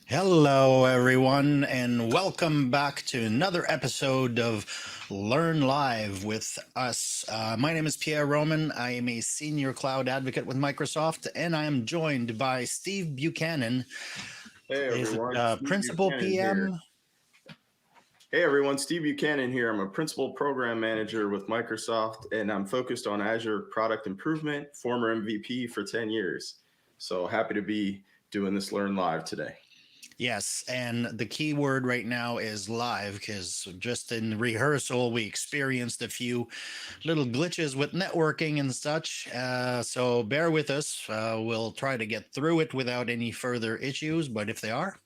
Hello, everyone, and welcome back to another episode of Learn Live with us. My name is Pierre Roman. I am a senior cloud advocate with Microsoft, and I am joined by Steve Buchanan. Hey everyone, Steve Principal Buchanan PM? Here. Hey everyone, Steve Buchanan here. I'm a Principal Program Manager with Microsoft, and I'm focused on Azure product improvement, former MVP for 10 years. So happy to be doing this Learn Live today. Yes, and the key word right now is live, because just in rehearsal, we experienced a few little glitches with networking and such. So bear with us. We'll try to get through it without any further issues, but if they are,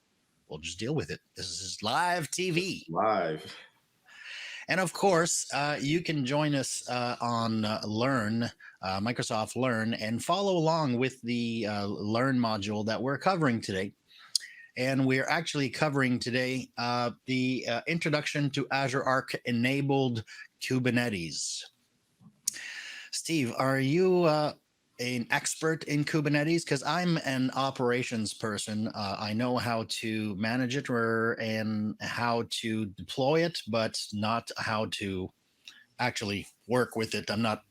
we'll just deal with it. This is live TV. Live. And of course, you can join us on Learn, Microsoft Learn, and follow along with the Learn module that we're covering today. And we're actually covering today the introduction to Azure Arc enabled Kubernetes. Steve, are you an expert in Kubernetes? Because I'm an operations person. I know how to manage it and how to deploy it, but not how to actually work with it. I'm not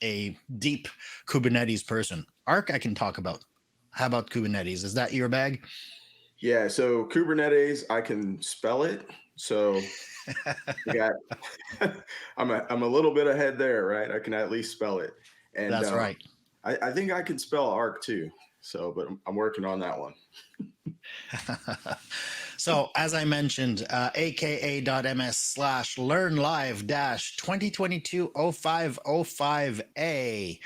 a deep Kubernetes person. Arc I can talk about. How about Kubernetes? Is that your bag? Yeah, so Kubernetes, I can spell it. So I'm a little bit ahead there, right? I can at least spell it. And that's right. I think I can spell Arc too. So, but I'm working on that one. So, as I mentioned, aka.ms/learnlive-2022-0505A.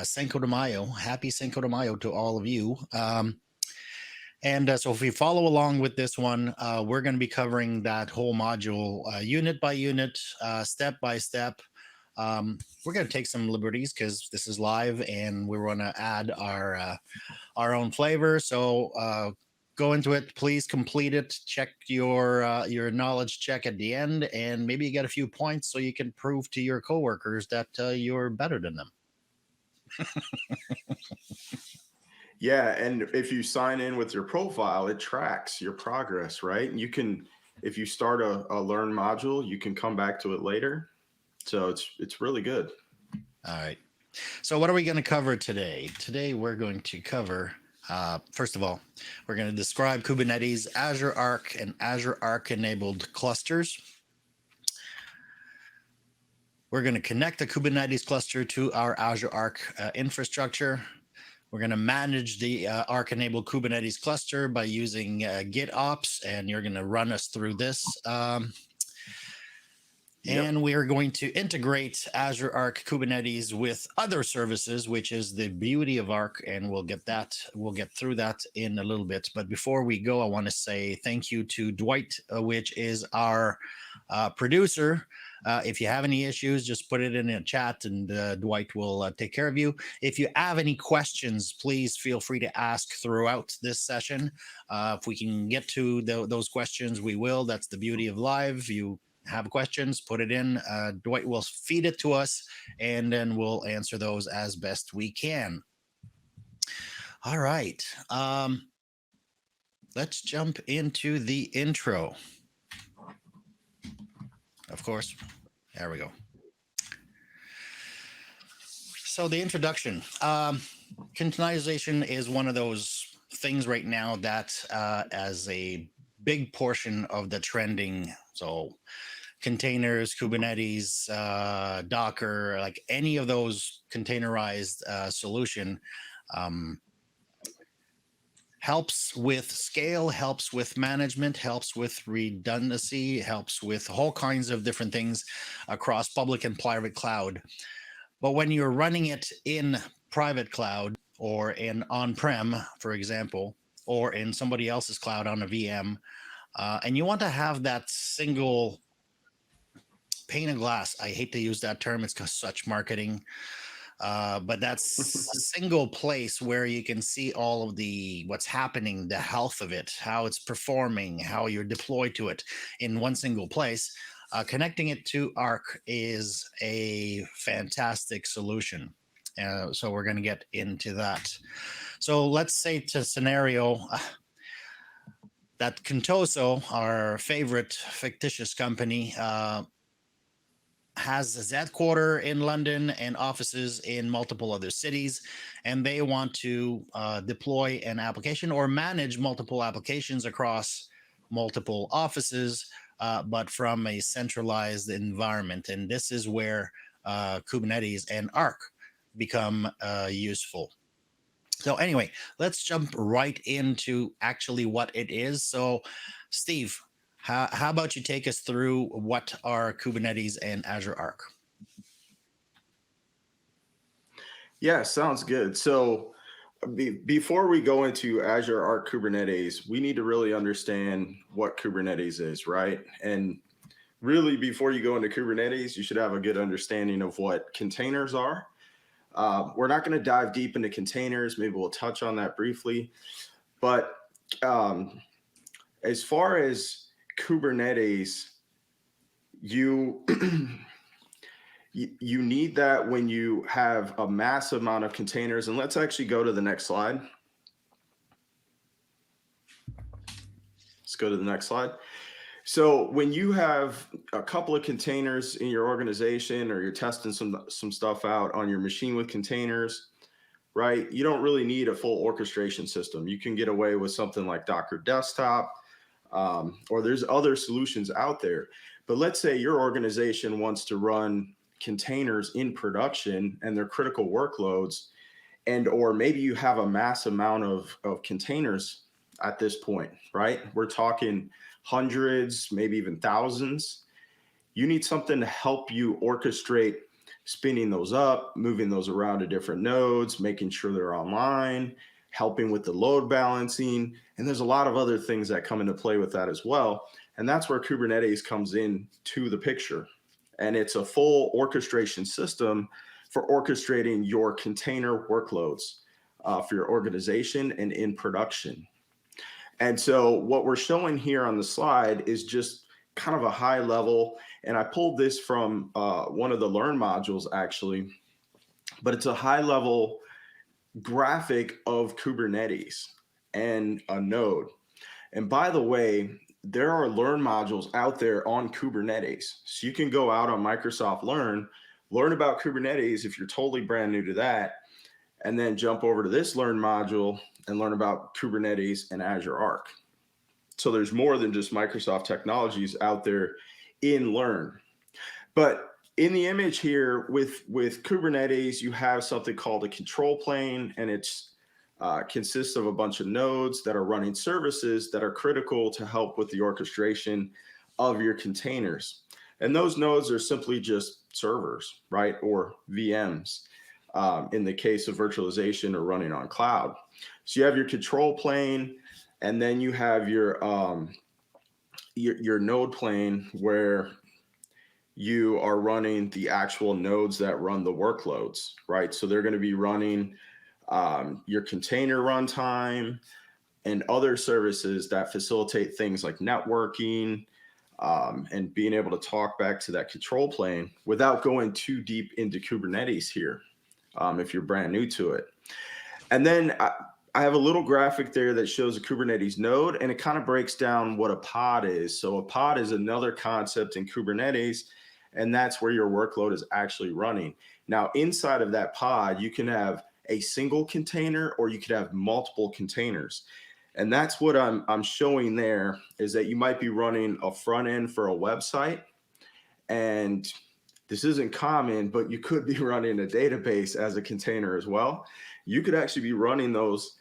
Cinco de Mayo. Happy Cinco de Mayo to all of you. So if we follow along with this one, we're going to be covering that whole module unit by unit, step by step. We're going to take some liberties because this is live and we're going to add our own flavor. So go into it. Please complete it. Check your knowledge check at the end, and maybe you get a few points so you can prove to your coworkers that you're better than them. Yeah, and if you sign in with your profile, it tracks your progress, right? And you can, if you start a Learn module, you can come back to it later. So it's really good. All right. So what are we going to cover today? Today we're going to cover, first of all, we're going to describe Kubernetes, Azure Arc, and Azure Arc enabled clusters. We're going to connect the Kubernetes cluster to our Azure Arc infrastructure. We're going to manage the Arc-enabled Kubernetes cluster by using GitOps, and you're going to run us through this. And we are going to integrate Azure Arc Kubernetes with other services, which is the beauty of Arc, and we'll get through that in a little bit. But before we go, I want to say thank you to Dwight, which is our producer. If you have any issues, just put it in a chat and Dwight will take care of you. If you have any questions, please feel free to ask throughout this session. If we can get to those questions, we will. That's the beauty of live. You have questions, put it in. Dwight will feed it to us, and then we'll answer those as best we can. All right. Let's jump into the intro. Of course. There we go. So the introduction. Containerization is one of those things right now that as a big portion of the trending. So containers, Kubernetes, Docker, like any of those containerized solution helps with scale, helps with management, helps with redundancy, helps with all kinds of different things across public and private cloud. But when you're running it in private cloud or in on-prem, for example, or in somebody else's cloud on a VM, and you want to have that single pane of glass. I hate to use that term. It's such marketing. But that's a single place where you can see all of what's happening, the health of it, how it's performing, how you're deployed to it in one single place. connecting it to Arc is a fantastic solution. So we're going to get into that. So let's say to scenario that Contoso, our favorite fictitious company, has its headquarter in London and offices in multiple other cities, and they want to deploy an application or manage multiple applications across multiple offices, but from a centralized environment. And this is where Kubernetes and Arc become useful. So anyway, let's jump right into actually what it is. So, Steve, how about you take us through what are Kubernetes and Azure Arc? Yeah, sounds good. So before we go into Azure Arc Kubernetes, we need to really understand what Kubernetes is, right? And really, before you go into Kubernetes, you should have a good understanding of what containers are. We're not going to dive deep into containers. Maybe we'll touch on that briefly. But as far as Kubernetes, you you need that when you have a massive amount of containers. And let's actually go to the next slide. Let's go to the next slide. So when you have a couple of containers in your organization, or you're testing some stuff out on your machine with containers, right? You don't really need a full orchestration system. You can get away with something like Docker Desktop, or there's other solutions out there. But let's say your organization wants to run containers in production and they're critical workloads, and or maybe you have a mass amount of containers at this point, right? We're talking hundreds, maybe even thousands. You need something to help you orchestrate spinning those up, moving those around to different nodes, making sure they're online, helping with the load balancing. And there's a lot of other things that come into play with that as well. And that's where Kubernetes comes in to the picture. And it's a full orchestration system for orchestrating your container workloads for your organization and in production. And so what we're showing here on the slide is just kind of a high level. And I pulled this from one of the Learn modules, actually, but it's a high level graphic of Kubernetes and a node. And by the way, there are Learn modules out there on Kubernetes. So you can go out on Microsoft Learn about Kubernetes if you're totally brand new to that, and then jump over to this Learn module and learn about Kubernetes and Azure Arc. So there's more than just Microsoft technologies out there in Learn. But in the image here with Kubernetes, you have something called a control plane, and it's consists of a bunch of nodes that are running services that are critical to help with the orchestration of your containers. And those nodes are simply just servers, right? Or VMs in the case of virtualization or running on cloud. So you have your control plane, and then you have your node plane where you are running the actual nodes that run the workloads, right? So they're going to be running your container runtime and other services that facilitate things like networking and being able to talk back to that control plane without going too deep into Kubernetes here if you're brand new to it. And then I have a little graphic there that shows a Kubernetes node, and it kind of breaks down what a pod is. So a pod is another concept in Kubernetes, and that's where your workload is actually running. Now, inside of that pod, you can have a single container, or you could have multiple containers. And that's what I'm showing there, is that you might be running a front end for a website. And this isn't common, but you could be running a database as a container as well. You could actually be running those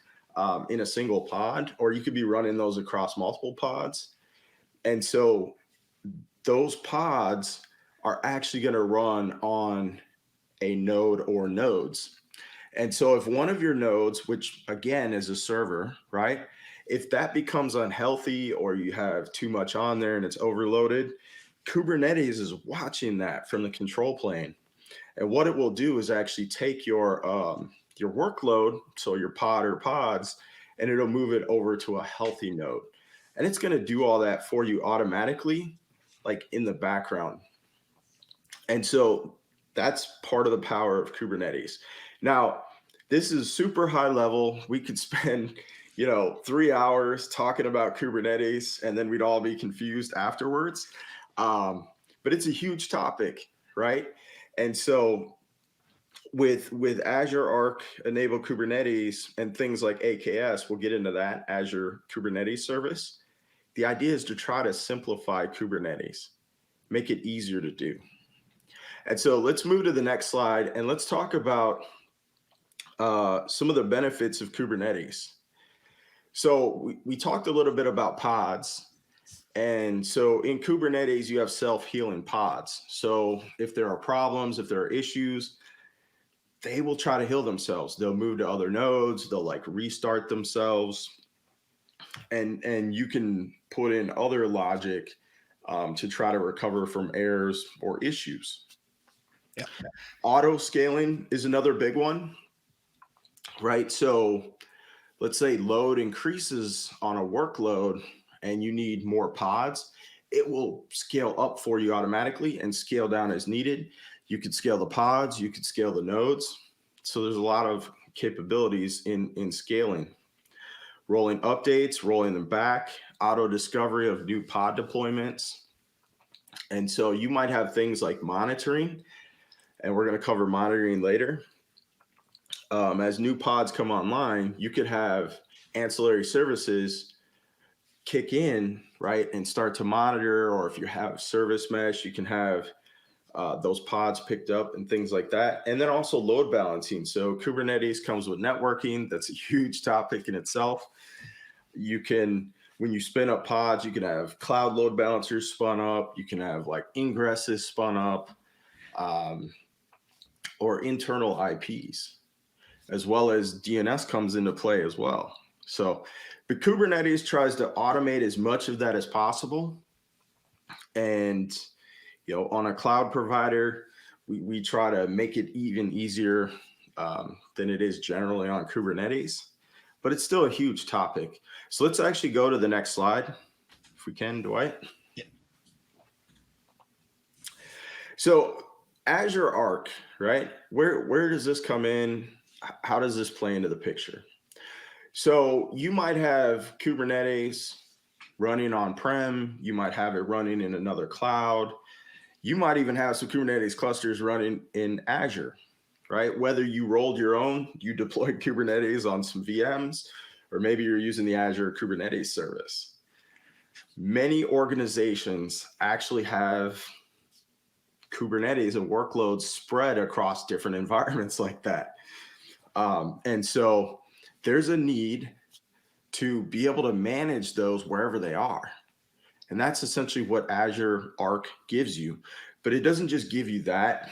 in a single pod, or you could be running those across multiple pods. And so those pods are actually going to run on a node or nodes. And so if one of your nodes, which again is a server, right? If that becomes unhealthy, or you have too much on there and it's overloaded, Kubernetes is watching that from the control plane. And what it will do is actually take your workload, so your pod or pods, and it'll move it over to a healthy node. And it's going to do all that for you automatically. like in the background. And so that's part of the power of Kubernetes. Now, this is super high level. We could spend, 3 hours talking about Kubernetes and then we'd all be confused afterwards. But it's a huge topic, right? And so with Azure Arc enable Kubernetes and things like AKS, we'll get into that, Azure Kubernetes Service. The idea is to try to simplify Kubernetes, make it easier to do. And so let's move to the next slide and let's talk about some of the benefits of Kubernetes. So we talked a little bit about pods. And so in Kubernetes, you have self-healing pods. So if there are problems, if there are issues, they will try to heal themselves. They'll move to other nodes. They'll like restart themselves. And you can put in other logic to try to recover from errors or issues. Yeah. Auto scaling is another big one, right? So let's say load increases on a workload and you need more pods, it will scale up for you automatically and scale down as needed. You could scale the pods, you could scale the nodes. So there's a lot of capabilities in scaling. Rolling updates, rolling them back, auto discovery of new pod deployments. And so you might have things like monitoring, and we're going to cover monitoring later. As new pods come online, you could have ancillary services kick in, right, and start to monitor, or if you have service mesh, you can have those pods picked up and things like that. And then also load balancing. So Kubernetes comes with networking. That's a huge topic in itself. You can, when you spin up pods, you can have cloud load balancers spun up. You can have like ingresses spun up, or internal IPs, as well as DNS comes into play as well. So the Kubernetes tries to automate as much of that as possible. And, on a cloud provider, we try to make it even easier than it is generally on Kubernetes, but it's still a huge topic. So let's actually go to the next slide, if we can, Dwight. Yeah. So Azure Arc, right? Where does this come in? How does this play into the picture? So you might have Kubernetes running on-prem. You might have it running in another cloud. You might even have some Kubernetes clusters running in Azure, right? Whether you rolled your own, you deployed Kubernetes on some VMs, or maybe you're using the Azure Kubernetes service. Many organizations actually have Kubernetes and workloads spread across different environments like that. And so there's a need to be able to manage those wherever they are. And that's essentially what Azure Arc gives you. But it doesn't just give you that.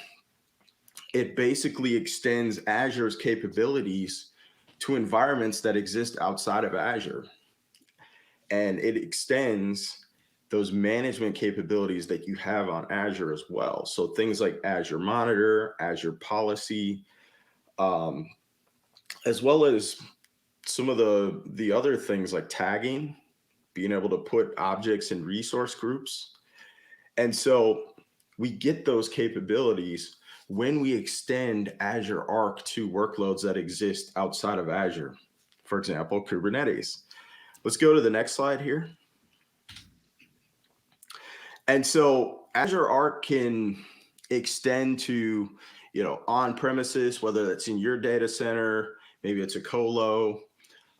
It basically extends Azure's capabilities to environments that exist outside of Azure. And it extends those management capabilities that you have on Azure as well. So things like Azure Monitor, Azure Policy, as well as some of the other things like tagging, being able to put objects in resource groups. And so we get those capabilities when we extend Azure Arc to workloads that exist outside of Azure. For example, Kubernetes. Let's go to the next slide here. And so Azure Arc can extend to, on-premises, whether that's in your data center, maybe it's a colo,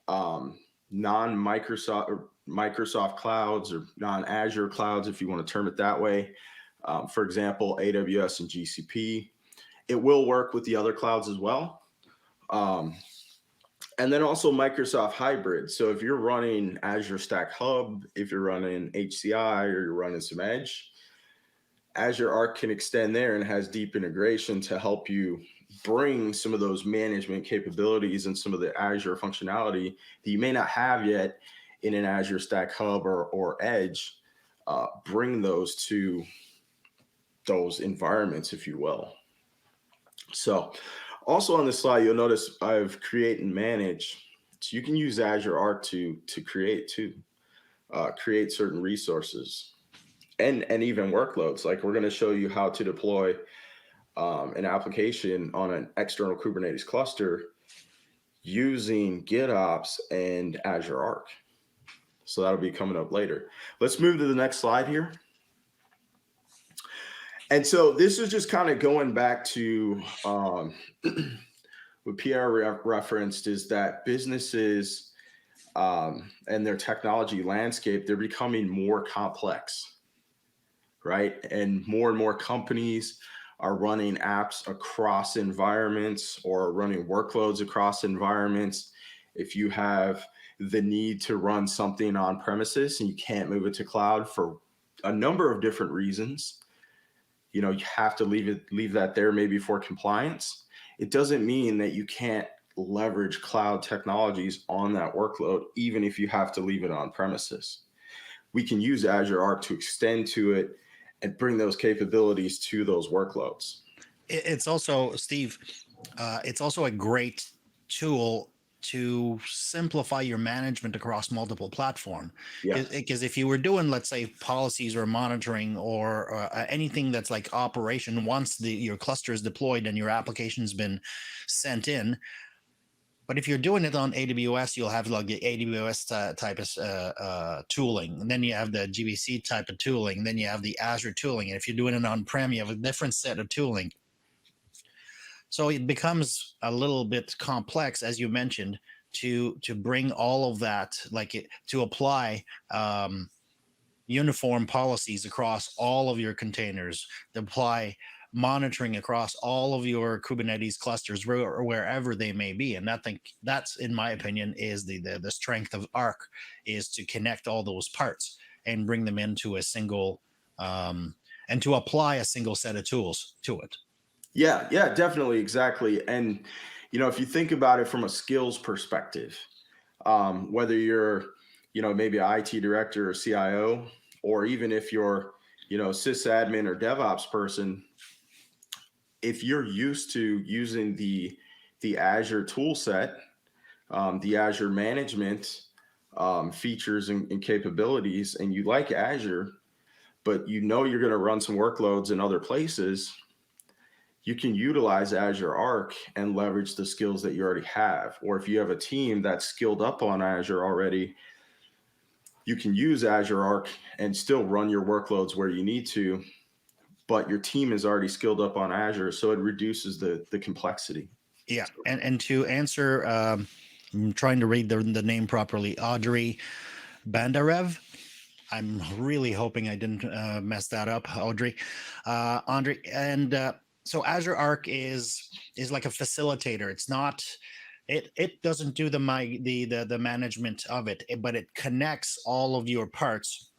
non-Microsoft clouds or non-Azure clouds, if you want to term it that way. For example, AWS and GCP. It will work with the other clouds as well. And then also Microsoft Hybrid. So if you're running Azure Stack Hub, if you're running HCI, or you're running some Edge, Azure Arc can extend there and has deep integration to help you bring some of those management capabilities and some of the Azure functionality that you may not have yet in an Azure Stack Hub or Edge, bring those to those environments, if you will. So also on this slide, you'll notice I've create and manage. So you can use Azure Arc to create too, create certain resources. and even workloads. Like we're going to show you how to deploy an application on an external Kubernetes cluster using GitOps and Azure Arc. So that'll be coming up later. Let's move to the next slide here. And so this is just kind of going back to what Pierre referenced, is that businesses and their technology landscape, they're becoming more complex, right? And more companies are running apps across environments or running workloads across environments. If you have the need to run something on premises and you can't move it to cloud for a number of different reasons, you have to leave that there, maybe for compliance. It doesn't mean that you can't leverage cloud technologies on that workload, even if you have to leave it on premises. We can use Azure Arc to extend to it and bring those capabilities to those workloads. It's also, Steve, it's also a great tool to simplify your management across multiple platforms. Yeah. Because if you were doing, let's say, policies or monitoring or anything that's like operation, once your cluster is deployed and your application's been sent in. But if you're doing it on AWS, you'll have like the AWS type of tooling, and then you have the GVC type of tooling, and then you have the Azure tooling. And if you're doing it on-prem, you have a different set of tooling. So it becomes a little bit complex, as you mentioned, to bring all of that, to apply uniform policies across all of your containers, to apply monitoring across all of your Kubernetes clusters, wherever they may be. And I think that's, in my opinion, is the strength of Arc, is to connect all those parts and bring them into a single, and to apply a single set of tools to it. Yeah, definitely. Exactly. And, if you think about it from a skills perspective, whether you're, maybe an IT director or CIO, or even if you're, sysadmin or DevOps person, if you're used to using the Azure tool set, the Azure management features and capabilities, and you like Azure, but you're going to run some workloads in other places, you can utilize Azure Arc and leverage the skills that you already have. Or if you have a team that's skilled up on Azure already, you can use Azure Arc and still run your workloads where you need to, but your team is already skilled up on Azure, so it reduces the complexity. Yeah, and to answer, I'm trying to read the name properly, Audrey Bandarev. I'm really hoping I didn't mess that up, Audrey. Andre, and so Azure Arc is like a facilitator. It's not. It doesn't do the management of it, but it connects all of your parts,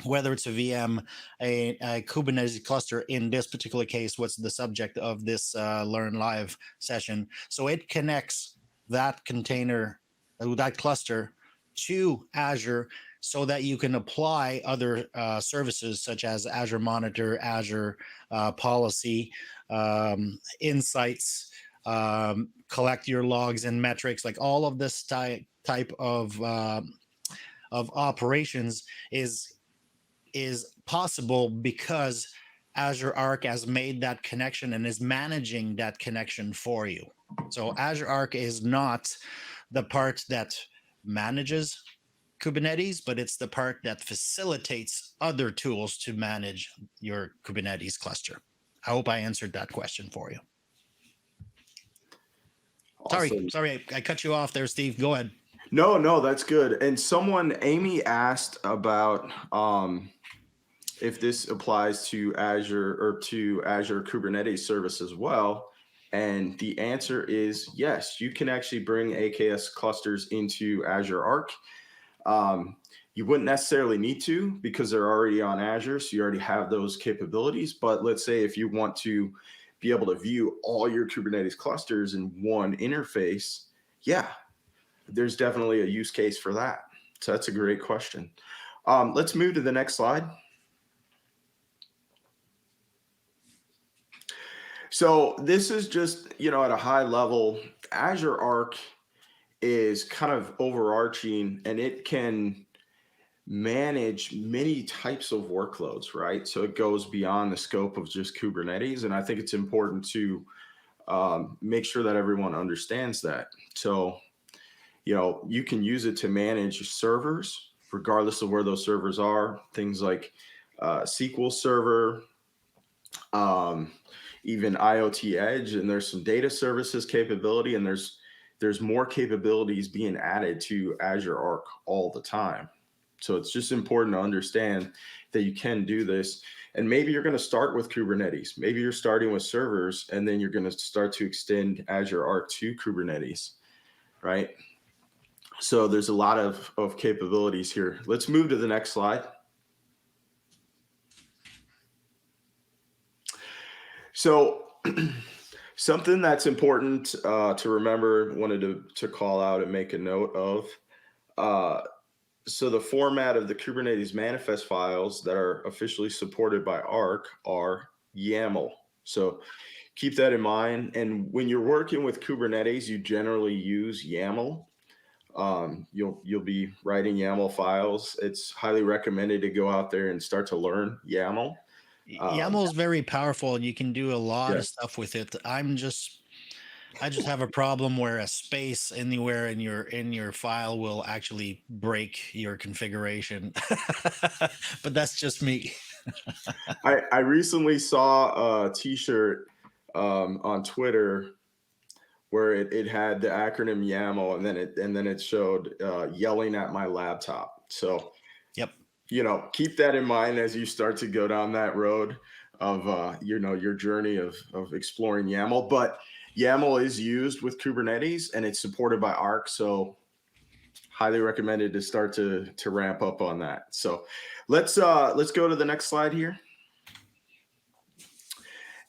whether it's a VM, a Kubernetes cluster. In this particular case, what's the subject of this Learn Live session? So it connects that container, that cluster, to Azure, so that you can apply other services such as Azure Monitor, Azure Policy, Insights, collect your logs and metrics. Like all of this type of operations is possible because Azure Arc has made that connection and is managing that connection for you. So Azure Arc is not the part that manages Kubernetes, but it's the part that facilitates other tools to manage your Kubernetes cluster. I hope I answered that question for you. Awesome. Sorry, I cut you off there, Steve. Go ahead. No, that's good. And Amy asked about if this applies to Azure or to Azure Kubernetes service as well. And the answer is yes. You can actually bring AKS clusters into Azure Arc. You wouldn't necessarily need to because they're already on Azure, so you already have those capabilities. But let's say if you want to be able to view all your Kubernetes clusters in one interface, yeah, there's definitely a use case for that. So that's a great question. Let's move to the next slide. So this is just, at a high level, Azure Arc is kind of overarching, and it can manage many types of workloads, right? So it goes beyond the scope of just Kubernetes. And I think it's important to make sure that everyone understands that. So, you can use it to manage servers, regardless of where those servers are, things like SQL Server, um, even IoT Edge, and there's some data services capability, and there's more capabilities being added to Azure Arc all the time. So it's just important to understand that you can do this. And maybe you're going to start with Kubernetes. Maybe you're starting with servers, and then you're going to start to extend Azure Arc to Kubernetes, right? So there's a lot of capabilities here. Let's move to the next slide. So something that's important to remember, wanted to call out and make a note of. So the format of the Kubernetes manifest files that are officially supported by Arc are YAML. So keep that in mind. And when you're working with Kubernetes, you generally use YAML. You'll be writing YAML files. It's highly recommended to go out there and start to learn YAML. YAML is very powerful, and you can do a lot Yeah. of stuff with it. I just have a problem where a space anywhere in your file will actually break your configuration. But that's just me. I recently saw a T-shirt on Twitter where it had the acronym YAML, and then it showed yelling at my laptop. So Yep. keep that in mind as you start to go down that road of your journey of exploring YAML. But YAML is used with Kubernetes, and it's supported by Arc. So highly recommended to start to ramp up on that. So let's go to the next slide here.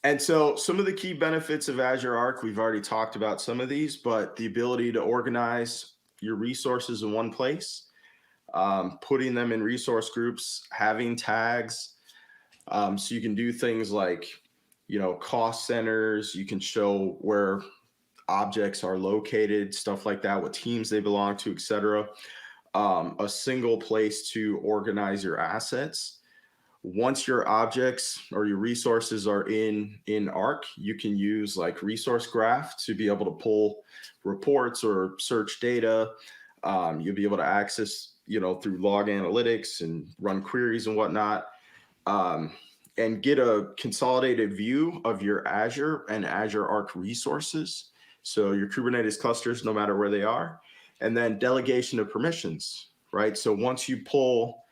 And so some of the key benefits of Azure Arc, we've already talked about some of these, but the ability to organize your resources in one place, putting them in resource groups, having tags, so you can do things like, cost centers, you can show where objects are located, stuff like that, what teams they belong to, etc. A single place to organize your assets. Once your objects or your resources are in Arc, you can use like Resource Graph to be able to pull reports or search data. You'll be able to access, through log analytics and run queries and whatnot, and get a consolidated view of your Azure and Azure Arc resources. So your Kubernetes clusters, no matter where they are, and then delegation of permissions, right? So once you pull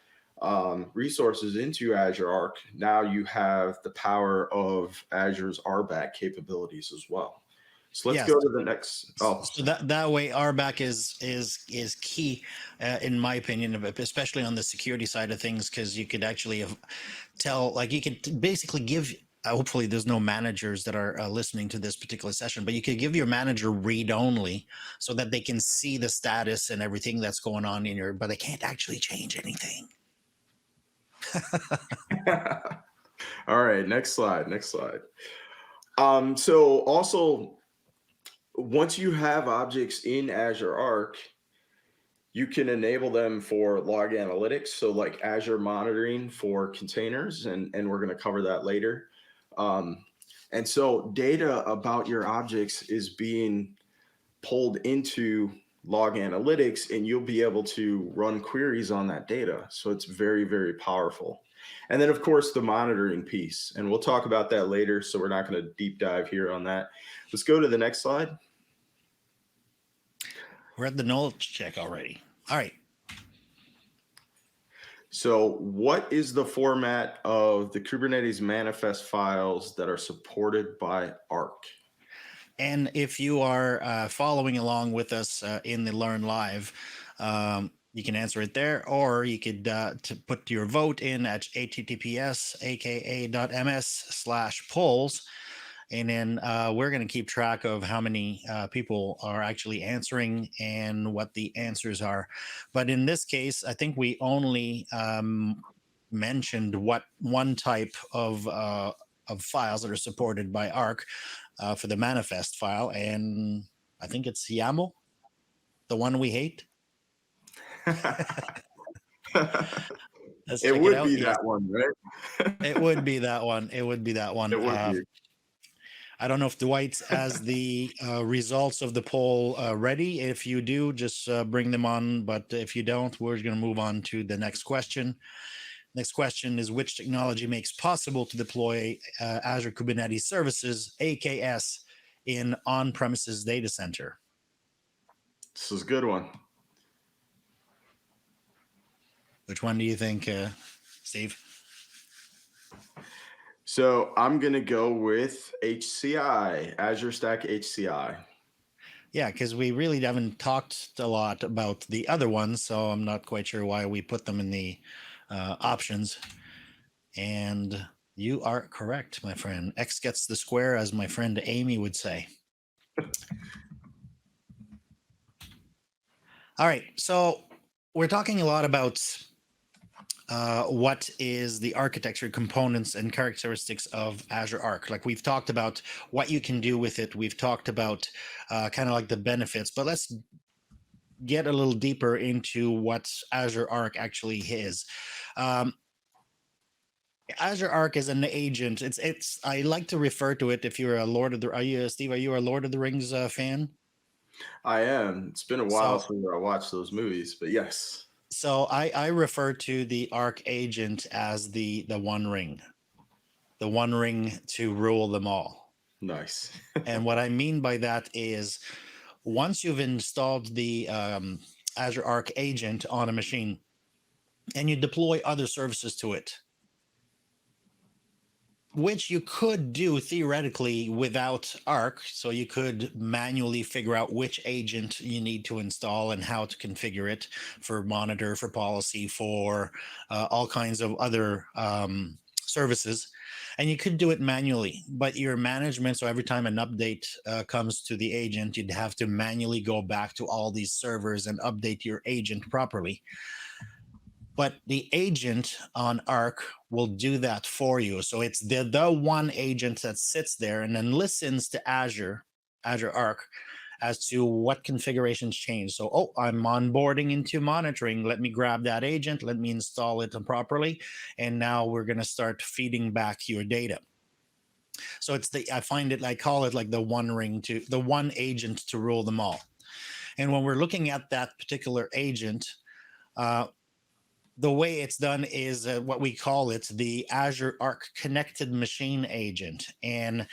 resources into Azure Arc, now you have the power of Azure's RBAC capabilities as well. So let's Yes. go to the next. Oh, So that way RBAC is key, in my opinion, especially on the security side of things, because you could actually tell, like, you could basically give. Hopefully, there's no managers that are listening to this particular session, but you could give your manager read only so that they can see the status and everything that's going on but they can't actually change anything. all right. Next slide. Next slide. So also, once you have objects in Azure Arc, you can enable them for log analytics. So like Azure monitoring for containers, and we're going to cover that later. And so data about your objects is being pulled into log analytics, and you'll be able to run queries on that data. So it's very, very powerful. And then, of course, the monitoring piece. And we'll talk about that later. So we're not going to deep dive here on that. Let's go to the next slide. We're at the knowledge check already. All right. So what is the format of the Kubernetes manifest files that are supported by Arc? And if you are following along with us in the Learn Live, you can answer it there, or you could to put your vote in at https://aka.ms/polls. And then we're going to keep track of how many people are actually answering and what the answers are. But in this case, I think we only mentioned what one type of files that are supported by Arc for the manifest file. And I think it's YAML, the one we hate. Let's It check it would out. be Yes, that one, it right? would be that one. It would be that one. It would be. I don't know if Dwight has the results of the poll ready. If you do, just bring them on. But if you don't, we're going to move on to the next question. Next question is, which technology makes possible to deploy Azure Kubernetes Services, AKS, in on-premises data center? This is a good one. Which one do you think, Steve? So I'm going to go with HCI, Azure Stack HCI. Yeah, because we really haven't talked a lot about the other ones, so I'm not quite sure why we put them in the options. And you are correct, my friend. X gets the square, as my friend Amy would say. All right, so we're talking a lot about what is the architecture, components, and characteristics of Azure Arc. Like, we've talked about what you can do with it. We've talked about kind of like the benefits, but let's get a little deeper into what Azure Arc actually is. Azure Arc is an agent. It's. I like to refer to it. If you're a Lord of the, are you Steve? Are you a Lord of the Rings fan? I am. It's been a while So since I watched those movies, but yes. so I refer to the Arc agent as the One Ring, the One Ring to rule them all. Nice. And what I mean by that is, once you've installed the Azure Arc agent on a machine, and you deploy other services to it, which you could do theoretically without Arc. So you could manually figure out which agent you need to install and how to configure it for monitor, for policy, for all kinds of other services. And you could do it manually, but your management, so every time an update comes to the agent, you'd have to manually go back to all these servers and update your agent properly. But the agent on Arc will do that for you. So it's the one agent that sits there and then listens to Azure Arc, as to what configurations change. So, oh, I'm onboarding into monitoring. Let me grab that agent. Let me install it properly. And now we're going to start feeding back your data. So I call it like the one agent to rule them all. And when we're looking at that particular agent, the way it's done is what we call it the Azure Arc Connected Machine Agent. And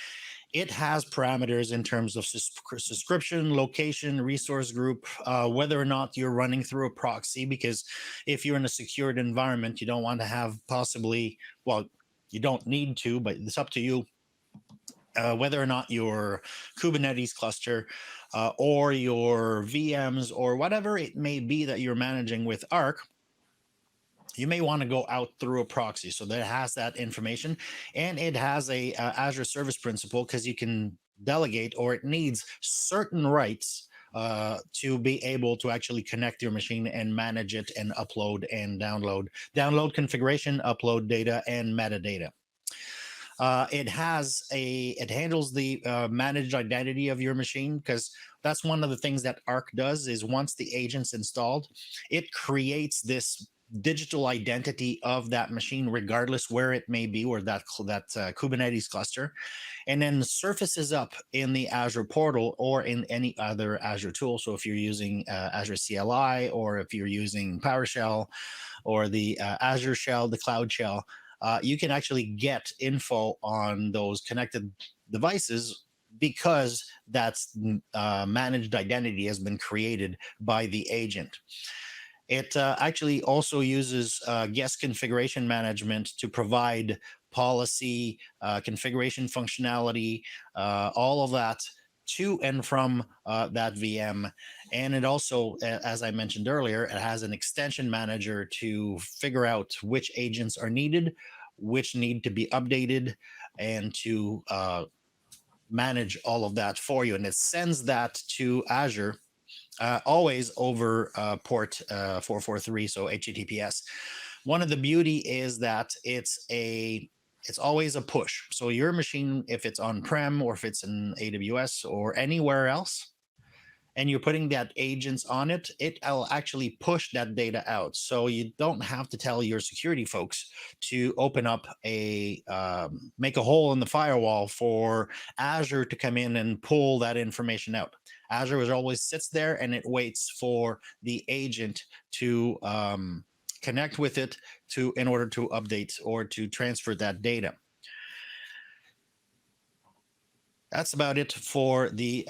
it has parameters in terms of subscription, location, resource group, whether or not you're running through a proxy, because if you're in a secured environment, you don't want to have you don't need to, but it's up to you. Whether or not your Kubernetes cluster or your VMs or whatever it may be that you're managing with Arc, you may want to go out through a proxy. So that has that information, and it has a Azure Service Principal, because you can delegate, or it needs certain rights to be able to actually connect your machine and manage it and upload and download configuration, upload data and metadata. It handles the managed identity of your machine, because that's one of the things that Arc does. Is once the agent's installed, it creates this digital identity of that machine, regardless where it may be, or that Kubernetes cluster, and then surfaces up in the Azure portal or in any other Azure tool. So if you're using Azure CLI, or if you're using PowerShell, or the Azure Shell, the Cloud Shell, you can actually get info on those connected devices, because that's managed identity has been created by the agent. It actually also uses guest configuration management to provide policy, configuration functionality, all of that to and from that VM. And it also, as I mentioned earlier, it has an extension manager to figure out which agents are needed, which need to be updated, and to manage all of that for you. And it sends that to Azure always over port 443, so HTTPS. One of the beauty is that it's always a push. So your machine, if it's on-prem or if it's in AWS or anywhere else, and you're putting that agents on it, it'll actually push that data out. So you don't have to tell your security folks to open up make a hole in the firewall for Azure to come in and pull that information out. Azure is always sits there and it waits for the agent to connect with it in order to update or to transfer that data. That's about it for the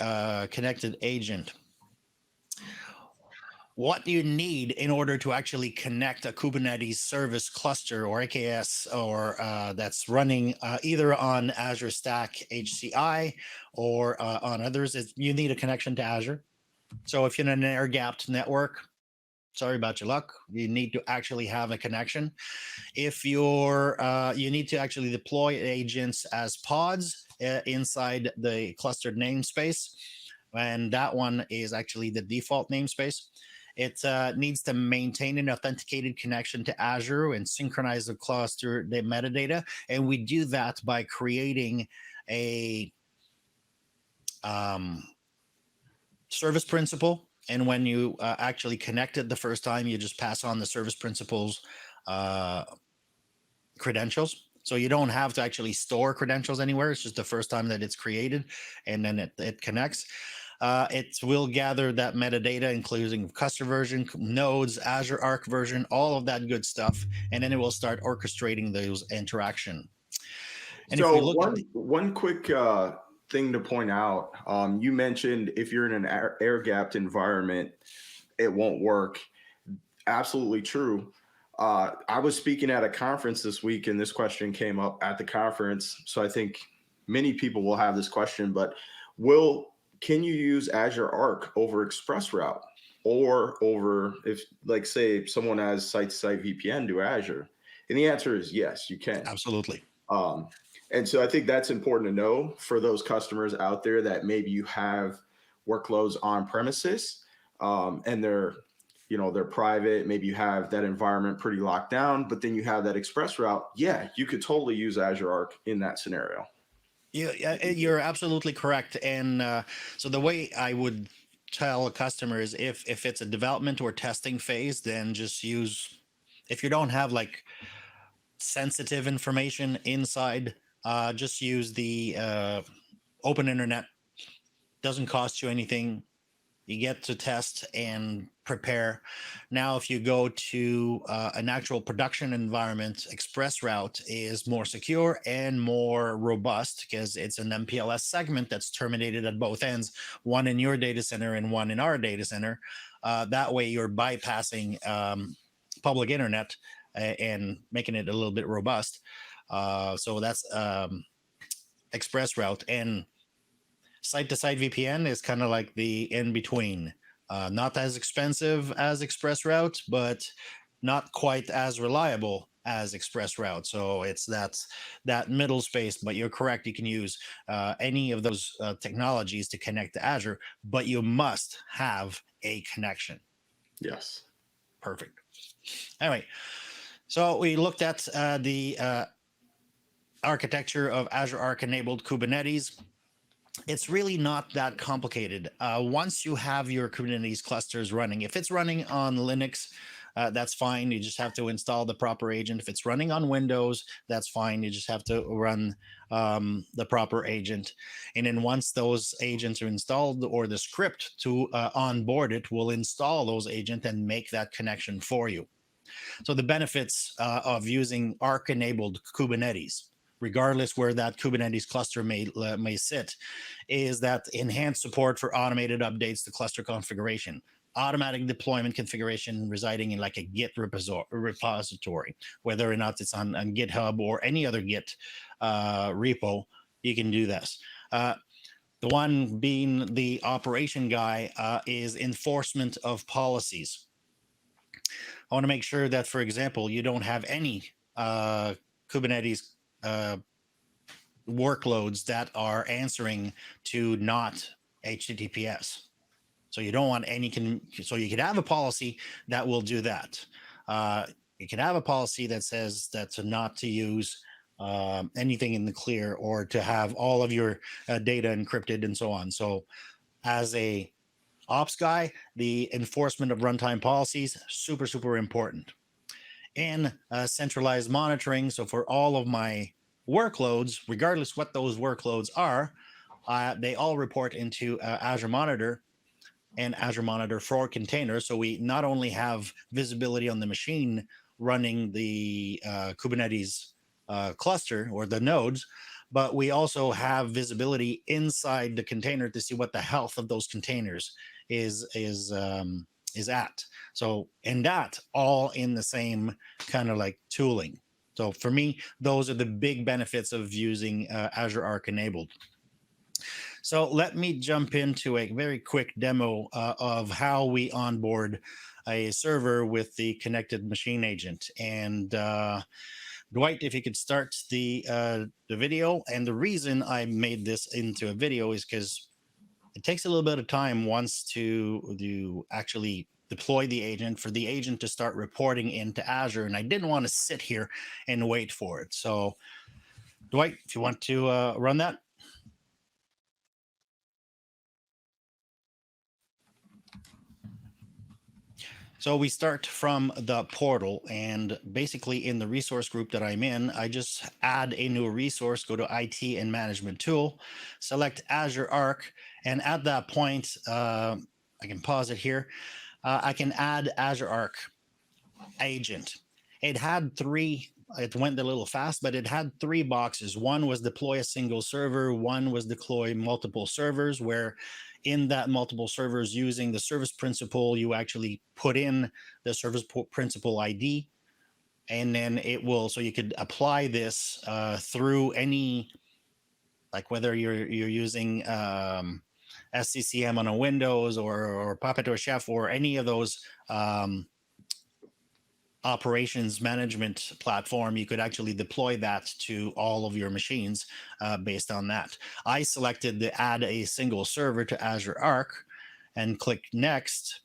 connected agent. What do you need in order to actually connect a Kubernetes service cluster or AKS or that's running either on Azure Stack HCI or on others? Is you need a connection to Azure. So if you're in an air-gapped network, sorry about your luck. You need to actually have a connection. If you need to actually deploy agents as pods inside the clustered namespace, and that one is actually the default namespace. It needs to maintain an authenticated connection to Azure and synchronize the cluster the metadata, and we do that by creating a service principal. And when you actually connect it the first time, you just pass on the service principal's credentials. So you don't have to actually store credentials anywhere. It's just the first time that it's created, and then it connects. It will gather that metadata, including cluster version, nodes, Azure Arc version, all of that good stuff, and then it will start orchestrating those interaction. And so if we look one quick thing to point out, you mentioned if you're in an air-gapped environment, it won't work. Absolutely true. I was speaking at a conference this week, and this question came up at the conference. So I think many people will have this question, but can you use Azure Arc over ExpressRoute or over, if like say someone has site-to-site VPN to Azure? And the answer is yes, you can. absolutely. And so I think that's important to know for those customers out there that maybe you have workloads on premises and they're private. Maybe you have that environment pretty locked down, but then you have that ExpressRoute. Yeah, you could totally use Azure Arc in that scenario. Yeah, you're absolutely correct. And so the way I would tell customers, if it's a development or testing phase, then just use, if you don't have like sensitive information inside, just use the open internet. Doesn't cost you anything. You get to test and prepare. Now, if you go to an actual production environment, ExpressRoute is more secure and more robust because it's an MPLS segment that's terminated at both ends, one in your data center and one in our data center. That way, you're bypassing public internet and making it a little bit robust. So that's ExpressRoute. And site-to-site VPN is kind of like the in between. Not as expensive as ExpressRoute, but not quite as reliable as ExpressRoute. So it's that middle space. But you're correct. You can use any of those technologies to connect to Azure, but you must have a connection. Yes. Perfect. Anyway, so we looked at the architecture of Azure Arc enabled Kubernetes. It's really not that complicated. Once you have your Kubernetes clusters running, if it's running on Linux, that's fine. You just have to install the proper agent. If it's running on Windows, that's fine. You just have to run the proper agent. And then once those agents are installed, or the script to onboard it will install those agents and make that connection for you. So the benefits of using Arc-enabled Kubernetes, regardless where that Kubernetes cluster may sit, is that enhanced support for automated updates to cluster configuration, automatic deployment configuration residing in like a Git repository, whether or not it's on GitHub or any other Git repo, you can do this. The one being the operation guy is enforcement of policies. I want to make sure that, for example, you don't have any Kubernetes workloads that are answering to not HTTPS. So you don't want any, so you could have a policy that will do that. You can have a policy that says that's not to use anything in the clear, or to have all of your data encrypted and so on. So as a Ops guy, the enforcement of runtime policies, super, super important. And centralized monitoring. So for all of my workloads, regardless what those workloads are, they all report into Azure Monitor and Azure Monitor for containers. So we not only have visibility on the machine running the Kubernetes cluster or the nodes, but we also have visibility inside the container to see what the health of those containers is at. So, and that all in the same kind of like tooling. So for me, those are the big benefits of using Azure Arc enabled. So let me jump into a very quick demo of how we onboard a server with the connected machine agent. And Dwight, if you could start the video. And the reason I made this into a video is because it takes a little bit of time once to actually deploy the agent, for the agent to start reporting into Azure. And I didn't want to sit here and wait for it. So Dwight, if you want to run that. So we start from the portal, and basically in the resource group that I'm in, I just add a new resource, go to IT and management tool, select Azure Arc. And at that point, I can pause it here. I can add Azure Arc agent. It had three, it went a little fast, but it had three boxes. One was deploy a single server. One was deploy multiple servers, where in that multiple servers using the service principal, you actually put in the service principal ID, and then it will, so you could apply this through any, like whether you're using SCCM on a Windows or Puppet or Chef or any of those operations management platform, you could actually deploy that to all of your machines based on that. I selected to add a single server to Azure Arc and click next.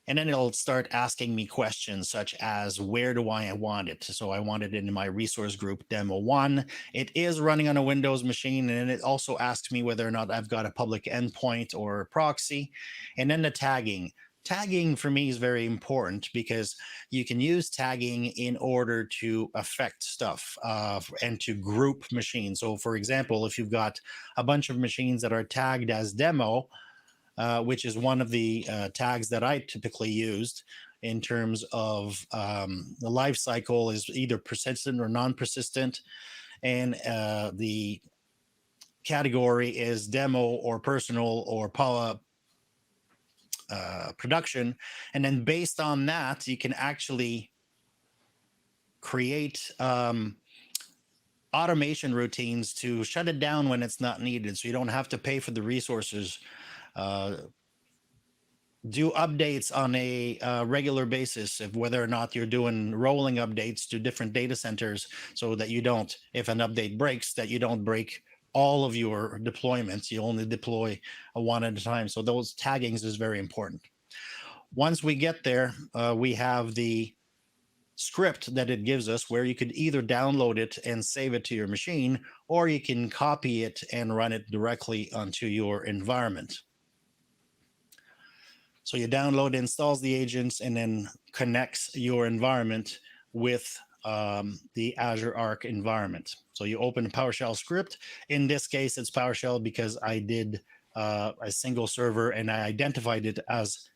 And then it'll start asking me questions such as, where do I want it? So I want it in my resource group demo 1. It is running on a Windows machine, and it also asks me whether or not I've got a public endpoint or proxy. And then the tagging. Tagging for me is very important because you can use tagging in order to affect stuff and to group machines. So for example, if you've got a bunch of machines that are tagged as demo, which is one of the tags that I typically used in terms of the life cycle is either persistent or non-persistent. And the category is demo or personal or production. And then based on that, you can actually create automation routines to shut it down when it's not needed. So you don't have to pay for the resources. Do updates on a regular basis of whether or not you're doing rolling updates to different data centers, so that you don't, if an update breaks, that you don't break all of your deployments. You only deploy one at a time. So those taggings is very important. Once we get there, we have the script that it gives us, where you could either download it and save it to your machine, or you can copy it and run it directly onto your environment. So you download, installs the agents, and then connects your environment with the Azure Arc environment. So you open a PowerShell script. In this case, it's PowerShell because I did a single server and I identified it as,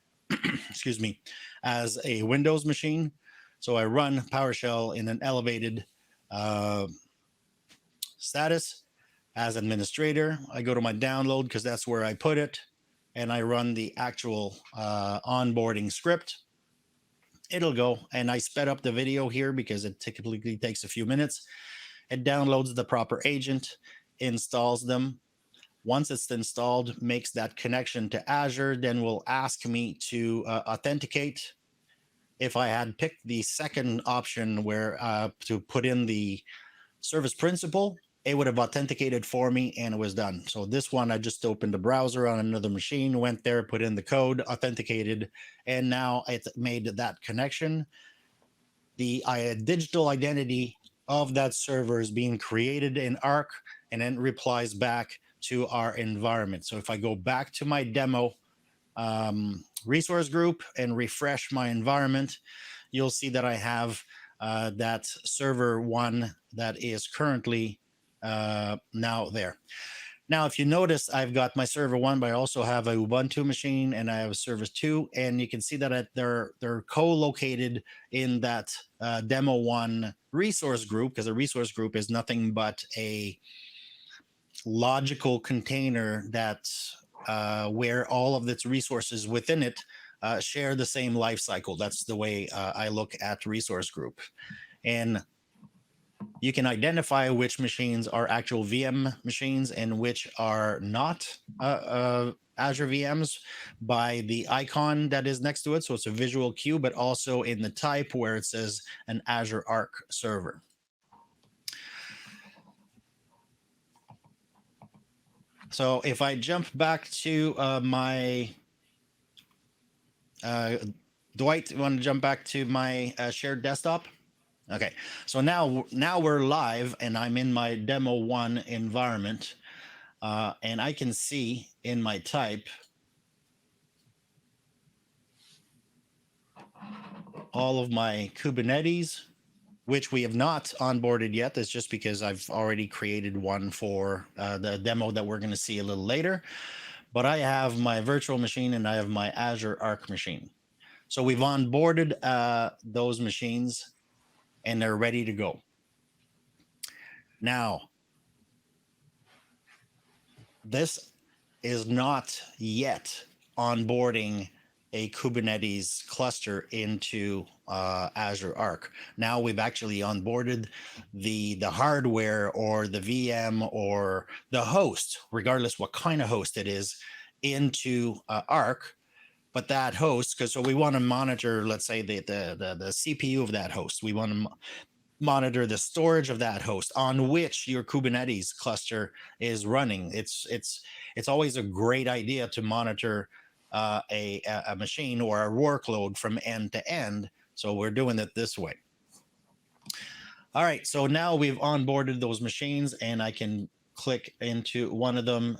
excuse me, as a Windows machine. So I run PowerShell in an elevated status as administrator. I go to my download because that's where I put it, and I run the actual onboarding script. It'll go, and I sped up the video here because it typically takes a few minutes. It downloads the proper agent, installs them. Once it's installed, makes that connection to Azure, then will ask me to authenticate. If I had picked the second option where to put in the service principal, it would have authenticated for me and it was done. So this one, I just opened a browser on another machine, went there, put in the code, authenticated, and now it's made that connection. The digital identity of that server is being created in Arc and then replies back to our environment. So if I go back to my demo resource group and refresh my environment, you'll see that I have that server one that is currently now there. Now, if you notice, I've got my server one, but I also have a Ubuntu machine and I have a server two, and you can see that they're co-located in that demo one resource group, because a resource group is nothing but a logical container that where all of its resources within it share the same life cycle. That's the way I look at resource group. And you can identify which machines are actual VM machines and which are not Azure VMs by the icon that is next to it. So it's a visual cue, but also in the type where it says an Azure Arc server. So if I jump back to my Dwight, you want to jump back to my shared desktop? Okay, so now we're live and I'm in my demo one environment, and I can see in my type all of my Kubernetes, which we have not onboarded yet. That's just because I've already created one for the demo that we're going to see a little later. But I have my virtual machine and I have my Azure Arc machine. So we've onboarded those machines and they're ready to go. Now, this is not yet onboarding a Kubernetes cluster into Azure Arc. Now we've actually onboarded the hardware or the VM or the host, regardless what kind of host it is, into Arc. But that host, because so we want to monitor, let's say the CPU of that host. We want to monitor the storage of that host on which your Kubernetes cluster is running. It's always a great idea to monitor a machine or a workload from end to end. So we're doing it this way. All right, so now we've onboarded those machines and I can click into one of them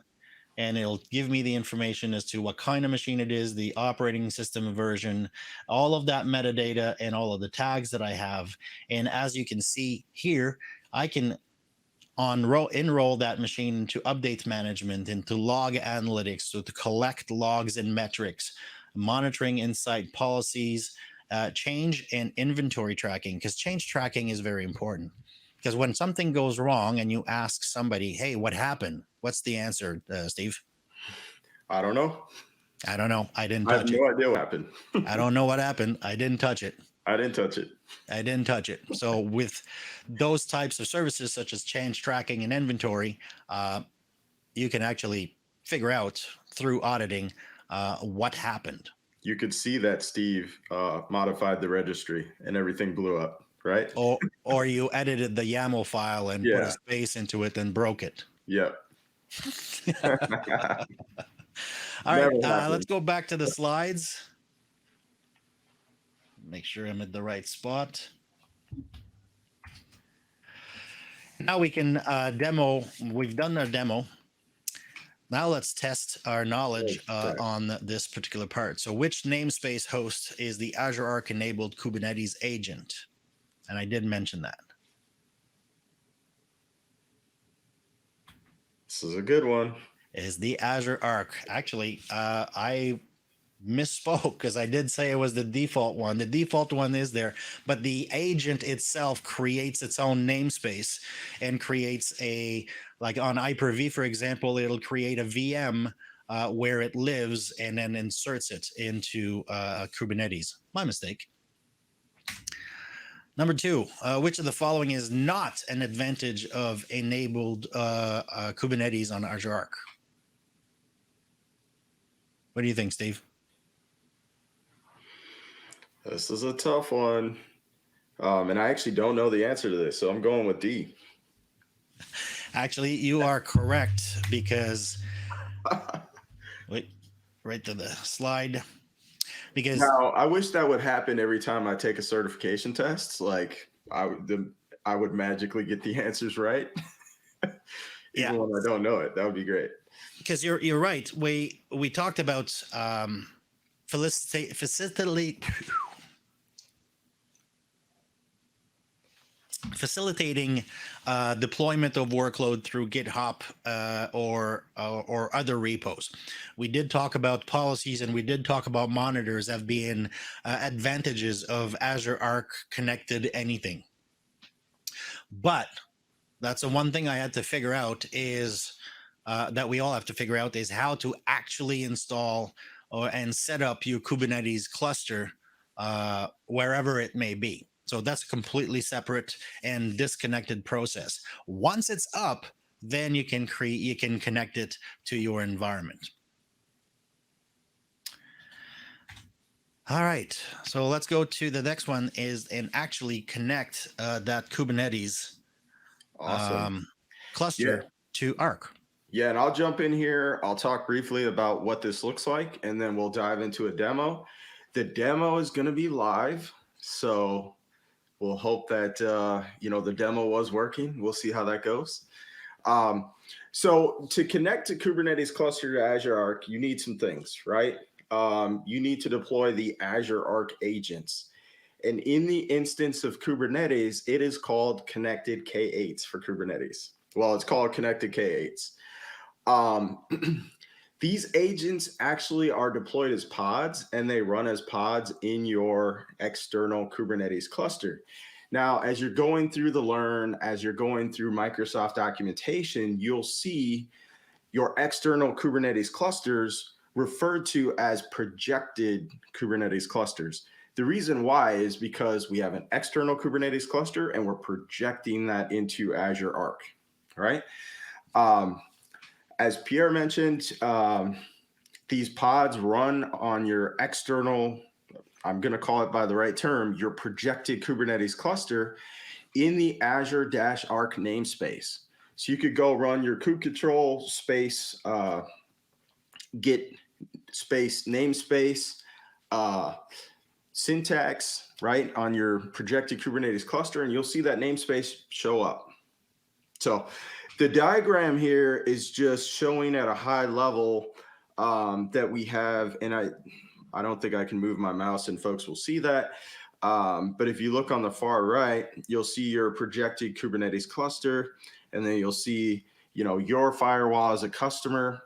and it'll give me the information as to what kind of machine it is, the operating system version, all of that metadata and all of the tags that I have. And as you can see here, I can enroll that machine into update management, into log analytics, so to collect logs and metrics, monitoring insight policies, change and inventory tracking, because change tracking is very important. Because when something goes wrong and you ask somebody, hey, what happened? What's the answer, Steve? I don't know. I don't know. I didn't touch it. I have no idea what happened. I don't know what happened. I didn't touch it. I didn't touch it. I didn't touch it. So with those types of services, such as change tracking and inventory, you can actually figure out through auditing what happened. You could see that Steve modified the registry and everything blew up, right? Or you edited the YAML file and put a space into it and broke it. Yep. All right, let's go back to the slides. Make sure I'm at the right spot. Now we can demo. We've done our demo. Now let's test our knowledge on this particular part. So which namespace host is the Azure Arc enabled Kubernetes agent? And I did mention that. This is a good one. Is the Azure Arc. Actually, I misspoke because I did say it was the default one. The default one is there, but the agent itself creates its own namespace and creates like on Hyper-V, for example, it'll create a VM where it lives and then inserts it into Kubernetes. My mistake. Number two, which of the following is not an advantage of enabled Kubernetes on Azure Arc? What do you think, Steve? This is a tough one. And I actually don't know the answer to this, so I'm going with D. Actually, you are correct because wait, right to the slide. Because now I wish that would happen every time I take a certification test. Like I would magically get the answers right. Even when I don't know it. That would be great. because you're right. We talked about facilitate facilitating deployment of workload through GitHub or other repos. We did talk about policies and we did talk about monitors as being advantages of Azure Arc connected anything. But that's the one thing I had to figure out is that we all have to figure out is how to actually install and set up your Kubernetes cluster wherever it may be. So that's a completely separate and disconnected process. Once it's up, then you can connect it to your environment. All right, so let's go to the next one and actually connect that Kubernetes cluster to Arc. Yeah, and I'll jump in here. I'll talk briefly about what this looks like, and then we'll dive into a demo. The demo is going to be live, so we'll hope that the demo was working. We'll see how that goes. So to connect to Kubernetes cluster to Azure Arc, you need some things, right? You need to deploy the Azure Arc agents. And in the instance of Kubernetes, it is called Connected K8s for Kubernetes. Well, it's called Connected K8s. These agents actually are deployed as pods, and they run as pods in your external Kubernetes cluster. Now, as you're going through the Learn, as you're going through Microsoft documentation, you'll see your external Kubernetes clusters referred to as projected Kubernetes clusters. The reason why is because we have an external Kubernetes cluster and we're projecting that into Azure Arc, right? As Pierre mentioned, these pods run on your external, I'm going to call it by the right term, your projected Kubernetes cluster in the Azure-Arc namespace. So you could go run your kubectl space, git space namespace, syntax, right, on your projected Kubernetes cluster, and you'll see that namespace show up. So the diagram here is just showing at a high level that we have, and I don't think I can move my mouse and folks will see that. But if you look on the far right, you'll see your projected Kubernetes cluster, and then you'll see, your firewall as a customer,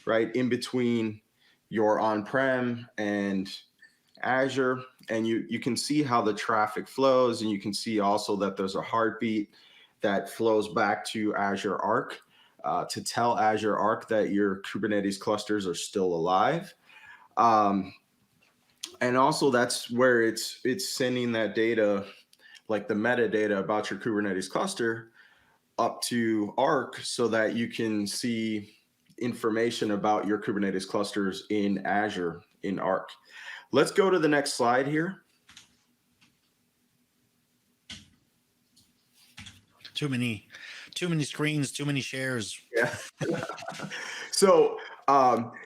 right, in between your on-prem and Azure, and you can see how the traffic flows, and you can see also that there's a heartbeat that flows back to Azure Arc to tell Azure Arc that your Kubernetes clusters are still alive. And also that's where it's sending that data, like the metadata about your Kubernetes cluster, up to Arc so that you can see information about your Kubernetes clusters in Azure in Arc. Let's go to the next slide here. Too many screens, too many shares. Yeah. So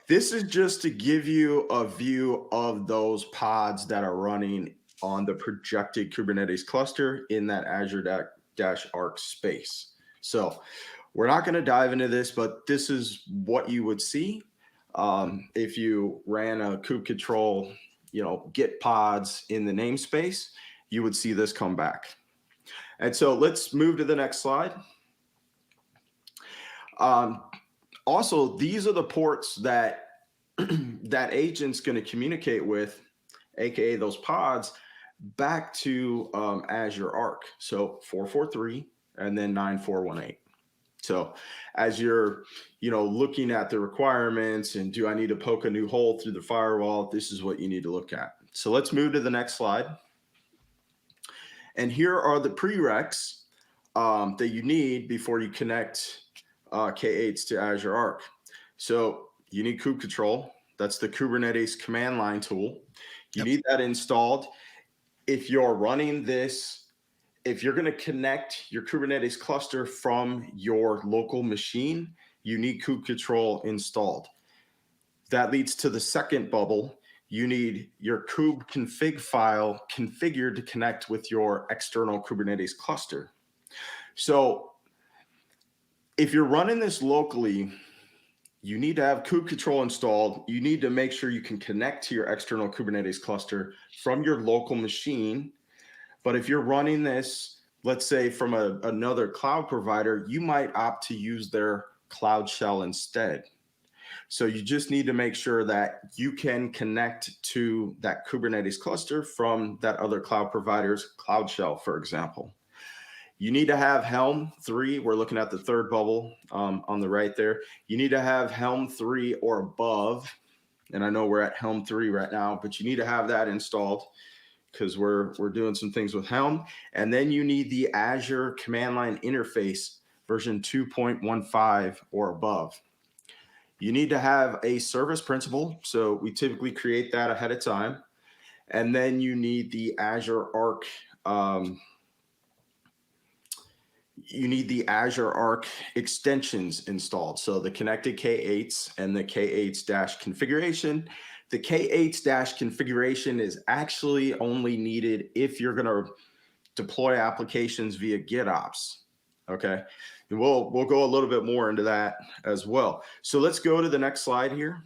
this is just to give you a view of those pods that are running on the projected Kubernetes cluster in that Azure-Arc space. So we're not going to dive into this, but this is what you would see if you ran a kubectl, git pods in the namespace, you would see this come back. And so let's move to the next slide. Also, these are the ports that that agent's going to communicate with, aka those pods, back to Azure Arc. So 443 and then 9418. So as you're, looking at the requirements and do I need to poke a new hole through the firewall, this is what you need to look at. So let's move to the next slide. And here are the prereqs that you need before you connect K8s to Azure Arc. So you need kubectl. That's the Kubernetes command line tool. You need that installed. If you're running this, if you're going to connect your Kubernetes cluster from your local machine, you need kubectl installed. That leads to the second bubble. You need your kube config file configured to connect with your external Kubernetes cluster. So if you're running this locally, you need to have kubectl installed. You need to make sure you can connect to your external Kubernetes cluster from your local machine. But if you're running this, let's say from another cloud provider, you might opt to use their Cloud Shell instead. So you just need to make sure that you can connect to that Kubernetes cluster from that other cloud provider's Cloud Shell, for example. You need to have Helm 3. We're looking at the third bubble on the right there. You need to have Helm 3 or above. And I know we're at Helm 3 right now, but you need to have that installed because we're doing some things with Helm. And then you need the Azure command line interface version 2.15 or above. You need to have a service principal. So we typically create that ahead of time. And then you need the Azure Arc. You need the Azure Arc extensions installed. So the connected K8s and the K8s- configuration. The K8s- configuration is actually only needed if you're going to deploy applications via GitOps. Okay. And we'll go a little bit more into that as well. So let's go to the next slide here.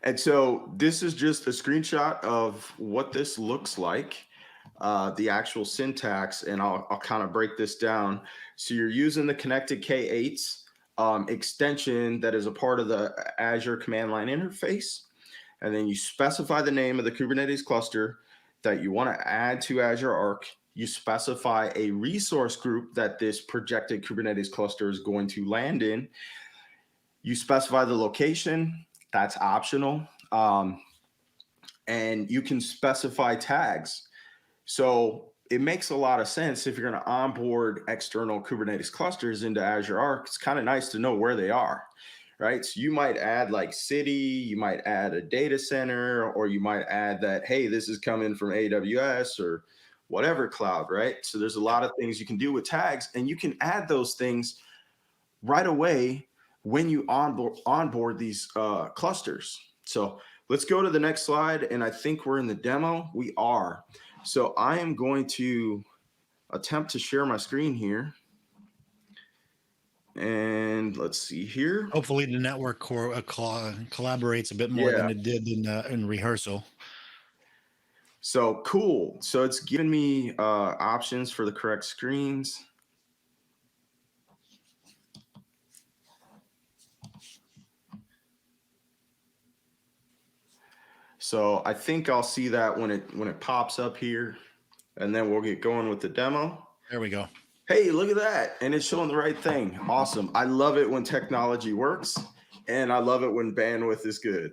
And so this is just a screenshot of what this looks like. The actual syntax, and I'll kind of break this down. So you're using the connected K8s extension that is a part of the Azure command line interface. And then you specify the name of the Kubernetes cluster that you want to add to Azure Arc. You specify a resource group that this projected Kubernetes cluster is going to land in. You specify the location. That's optional. And you can specify tags. So it makes a lot of sense if you're going to onboard external Kubernetes clusters into Azure Arc. It's kind of nice to know where they are, right? So you might add like city, you might add a data center, or you might add that, hey, this is coming from AWS or whatever cloud, right? So there's a lot of things you can do with tags, and you can add those things right away when you onboard these clusters. So let's go to the next slide, and I think we're in the demo. We are. So I am going to attempt to share my screen here. And let's see here. Hopefully the network collaborates a bit more than it did in rehearsal. So cool. So it's giving me options for the correct screens. So I think I'll see that when it pops up here, and then we'll get going with the demo. There we go. Hey, look at that. And it's showing the right thing. Awesome. I love it when technology works, and I love it when bandwidth is good.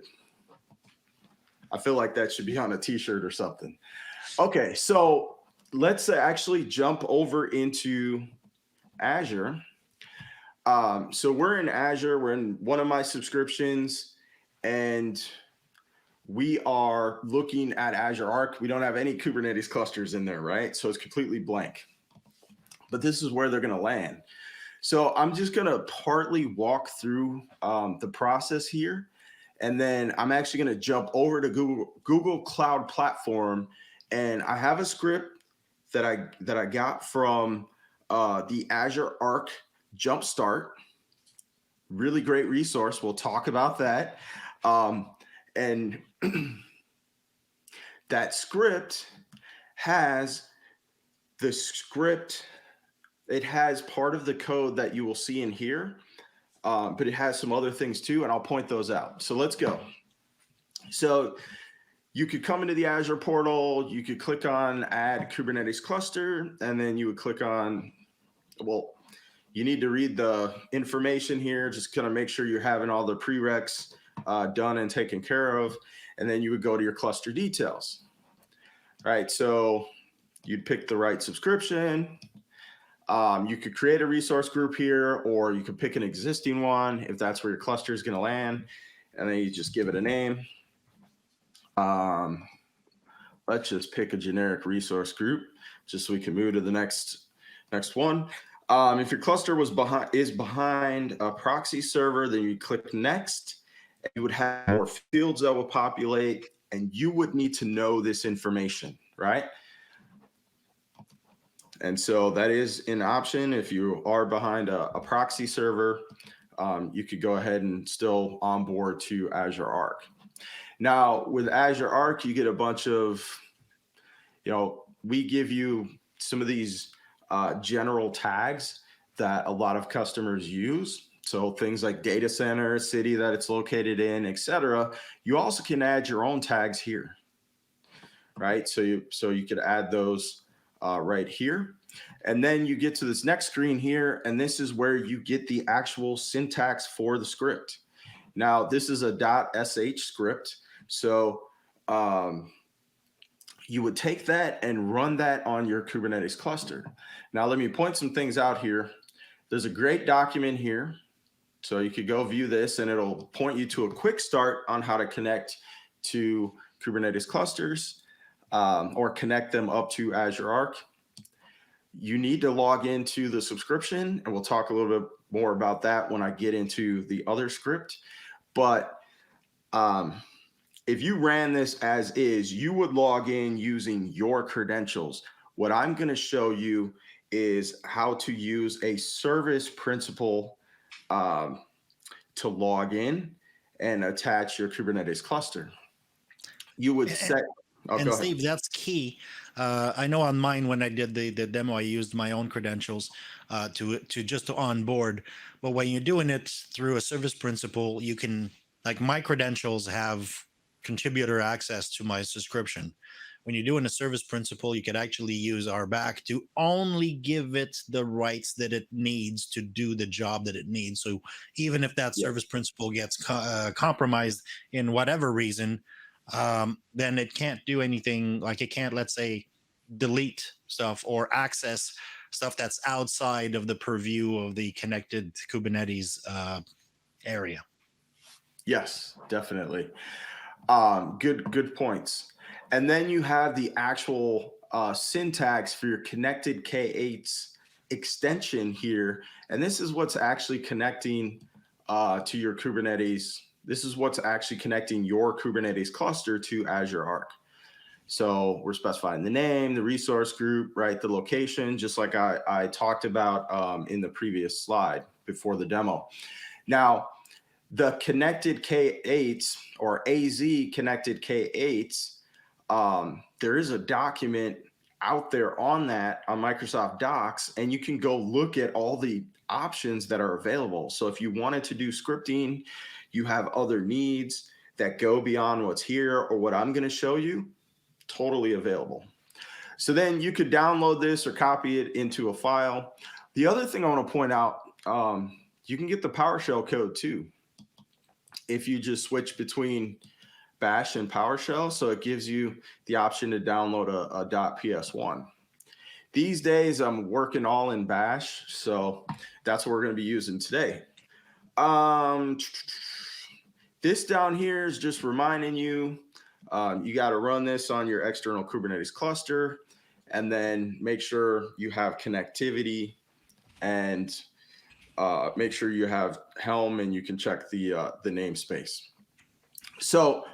I feel like that should be on a t-shirt or something. Okay, so let's actually jump over into Azure. So we're in Azure. We're in one of my subscriptions, and we are looking at Azure Arc. We don't have any Kubernetes clusters in there, right? So it's completely blank. But this is where they're going to land. So I'm just going to partly walk through the process here. And then I'm actually going to jump over to Google Cloud Platform. And I have a script that I got from the Azure Arc Jumpstart. Really great resource. We'll talk about that. And that script has the script. It has part of the code that you will see in here, but it has some other things too, and I'll point those out. So let's go. So you could come into the Azure portal, you could click on Add Kubernetes Cluster, and then you would click on, well, you need to read the information here, just kind of make sure you're having all the prereqs done and taken care of, and then you would go to your cluster details. All right, so you'd pick the right subscription. You could create a resource group here, or you could pick an existing one if that's where your cluster is going to land, and then you just give it a name. Let's just pick a generic resource group just so we can move to the next one. If your cluster is behind a proxy server, then you click next. And you would have more fields that will populate, and you would need to know this information, right? And so that is an option. If you are behind a proxy server, you could go ahead and still onboard to Azure Arc. Now, with Azure Arc, you get a bunch of, we give you some of these general tags that a lot of customers use. So things like data center, city that it's located in, etc. You also can add your own tags here, right? So you could add those right here. And then you get to this next screen here, and this is where you get the actual syntax for the script. Now, this is a .sh script. So you would take that and run that on your Kubernetes cluster. Now, let me point some things out here. There's a great document here. So you could go view this, and it'll point you to a quick start on how to connect to Kubernetes clusters or connect them up to Azure Arc. You need to log into the subscription, and we'll talk a little bit more about that when I get into the other script. But if you ran this as is, you would log in using your credentials. What I'm going to show you is how to use a service principal to log in and attach your Kubernetes cluster. You would set. Oh, and Steve, that's key. I know on mine, when I did the demo, I used my own credentials to onboard. But when you're doing it through a service principal, you can, like, my credentials have contributor access to my subscription. When you're doing a service principal, you could actually use RBAC to only give it the rights that it needs to do the job that it needs. So even if that service principal gets compromised in whatever reason, then it can't do anything. Like, it can't, let's say, delete stuff or access stuff that's outside of the purview of the connected Kubernetes area. Yes, definitely. Good points. And then you have the actual syntax for your connected K8s extension here. And this is what's actually connecting to your Kubernetes. This is what's actually connecting your Kubernetes cluster to Azure Arc. So we're specifying the name, the resource group, right? The location, just like I talked about in the previous slide before the demo. Now, the connected K8s or AZ connected K8s, there is a document out there on that on Microsoft Docs, and you can go look at all the options that are available. So if you wanted to do scripting, you have other needs that go beyond what's here or what I'm going to show you, totally available. So then you could download this or copy it into a file. The other thing I want to point out, you can get the PowerShell code too if you just switch between Bash and PowerShell. So it gives you the option to download a .ps1. These days, I'm working all in Bash, so that's what we're going to be using today. This down here is just reminding you, you got to run this on your external Kubernetes cluster, and then make sure you have connectivity, and make sure you have Helm, and you can check the namespace. So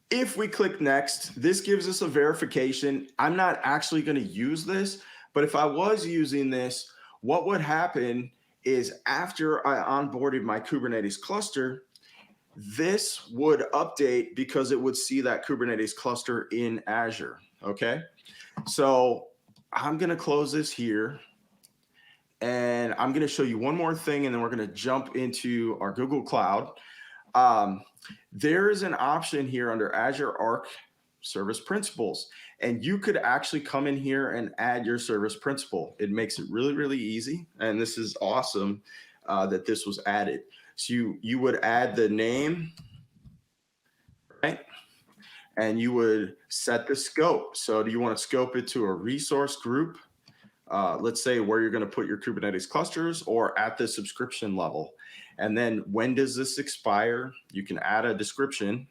if we click next, this gives us a verification. I'm not actually going to use this, but if I was using this, what would happen is after I onboarded my Kubernetes cluster, this would update because it would see that Kubernetes cluster in Azure. Okay. So I'm going to close this here, and I'm going to show you one more thing, and then we're going to jump into our Google Cloud. There is an option here under Azure Arc Service Principals, and you could actually come in here and add your service principal. It makes it really, really easy, and this is awesome that this was added. So you would add the name, right? And you would set the scope. So do you want to scope it to a resource group? Let's say where you're going to put your Kubernetes clusters, or at the subscription level. And then when does this expire? You can add a description,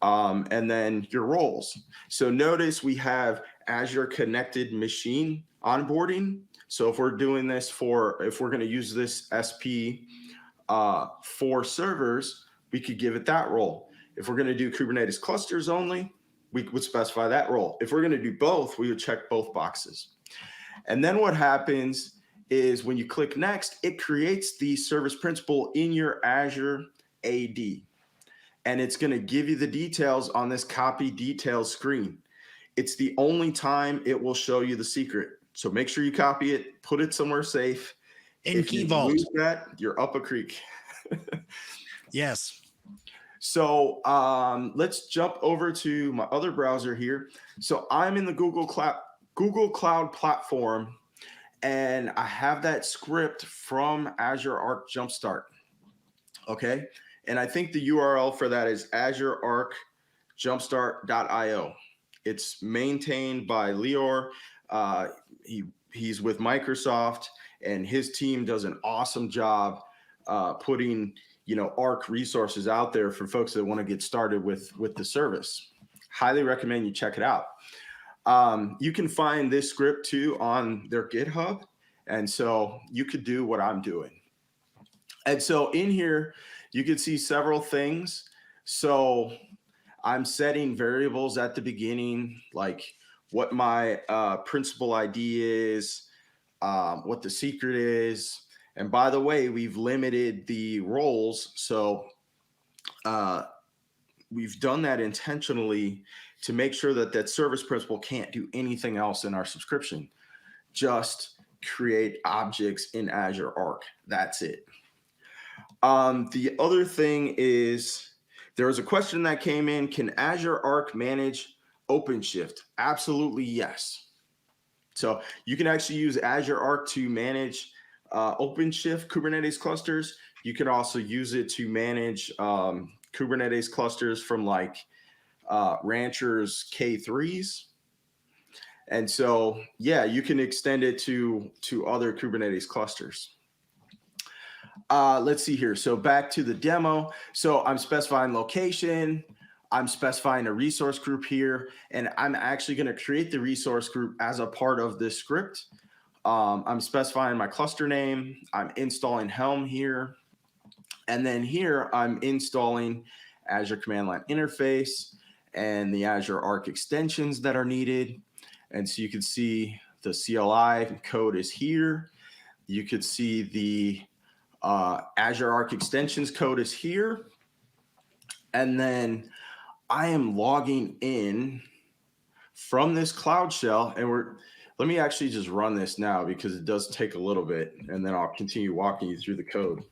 and then your roles. So notice we have Azure Connected Machine onboarding. So if we're doing this if we're going to use this SP for servers, we could give it that role. If we're going to do Kubernetes clusters only, we would specify that role. If we're going to do both, we would check both boxes. And then what happens is when you click next, it creates the service principal in your Azure AD. And it's going to give you the details on this copy details screen. It's the only time it will show you the secret. So make sure you copy it, put it somewhere safe. In If Key you Vault. lose that, you're up a creek. Yes. So let's jump over to my other browser here. So I'm in the Google Cloud platform, and I have that script from Azure Arc Jumpstart. Okay. And I think the URL for that is azurearcjumpstart.io. It's maintained by Lior. He's with Microsoft, and his team does an awesome job putting Arc resources out there for folks that want to get started with the service. Highly recommend you check it out. You can find this script too on their GitHub, and so you could do what I'm doing. And so in here, you can see several things. So I'm setting variables at the beginning, like what my principal ID is, what the secret is. And by the way, we've limited the roles. So we've done that intentionally to make sure that that service principal can't do anything else in our subscription. Just create objects in Azure Arc. That's it. The other thing is there was a question that came in. Can Azure Arc manage OpenShift? Absolutely, yes. So you can actually use Azure Arc to manage OpenShift Kubernetes clusters. You can also use it to manage Kubernetes clusters from like Rancher's K3s. And so, yeah, you can extend it to other Kubernetes clusters. Let's see here. So back to the demo. So I'm specifying location. I'm specifying a resource group here, and I'm actually going to create the resource group as a part of this script. I'm specifying my cluster name. I'm installing Helm here. And then here I'm installing Azure Command Line Interface and the Azure Arc extensions that are needed. And so you can see the CLI code is here. You could see the Azure Arc extensions code is here. And then I am logging in from this Cloud Shell, and let me actually just run this now because it does take a little bit, and then I'll continue walking you through the code.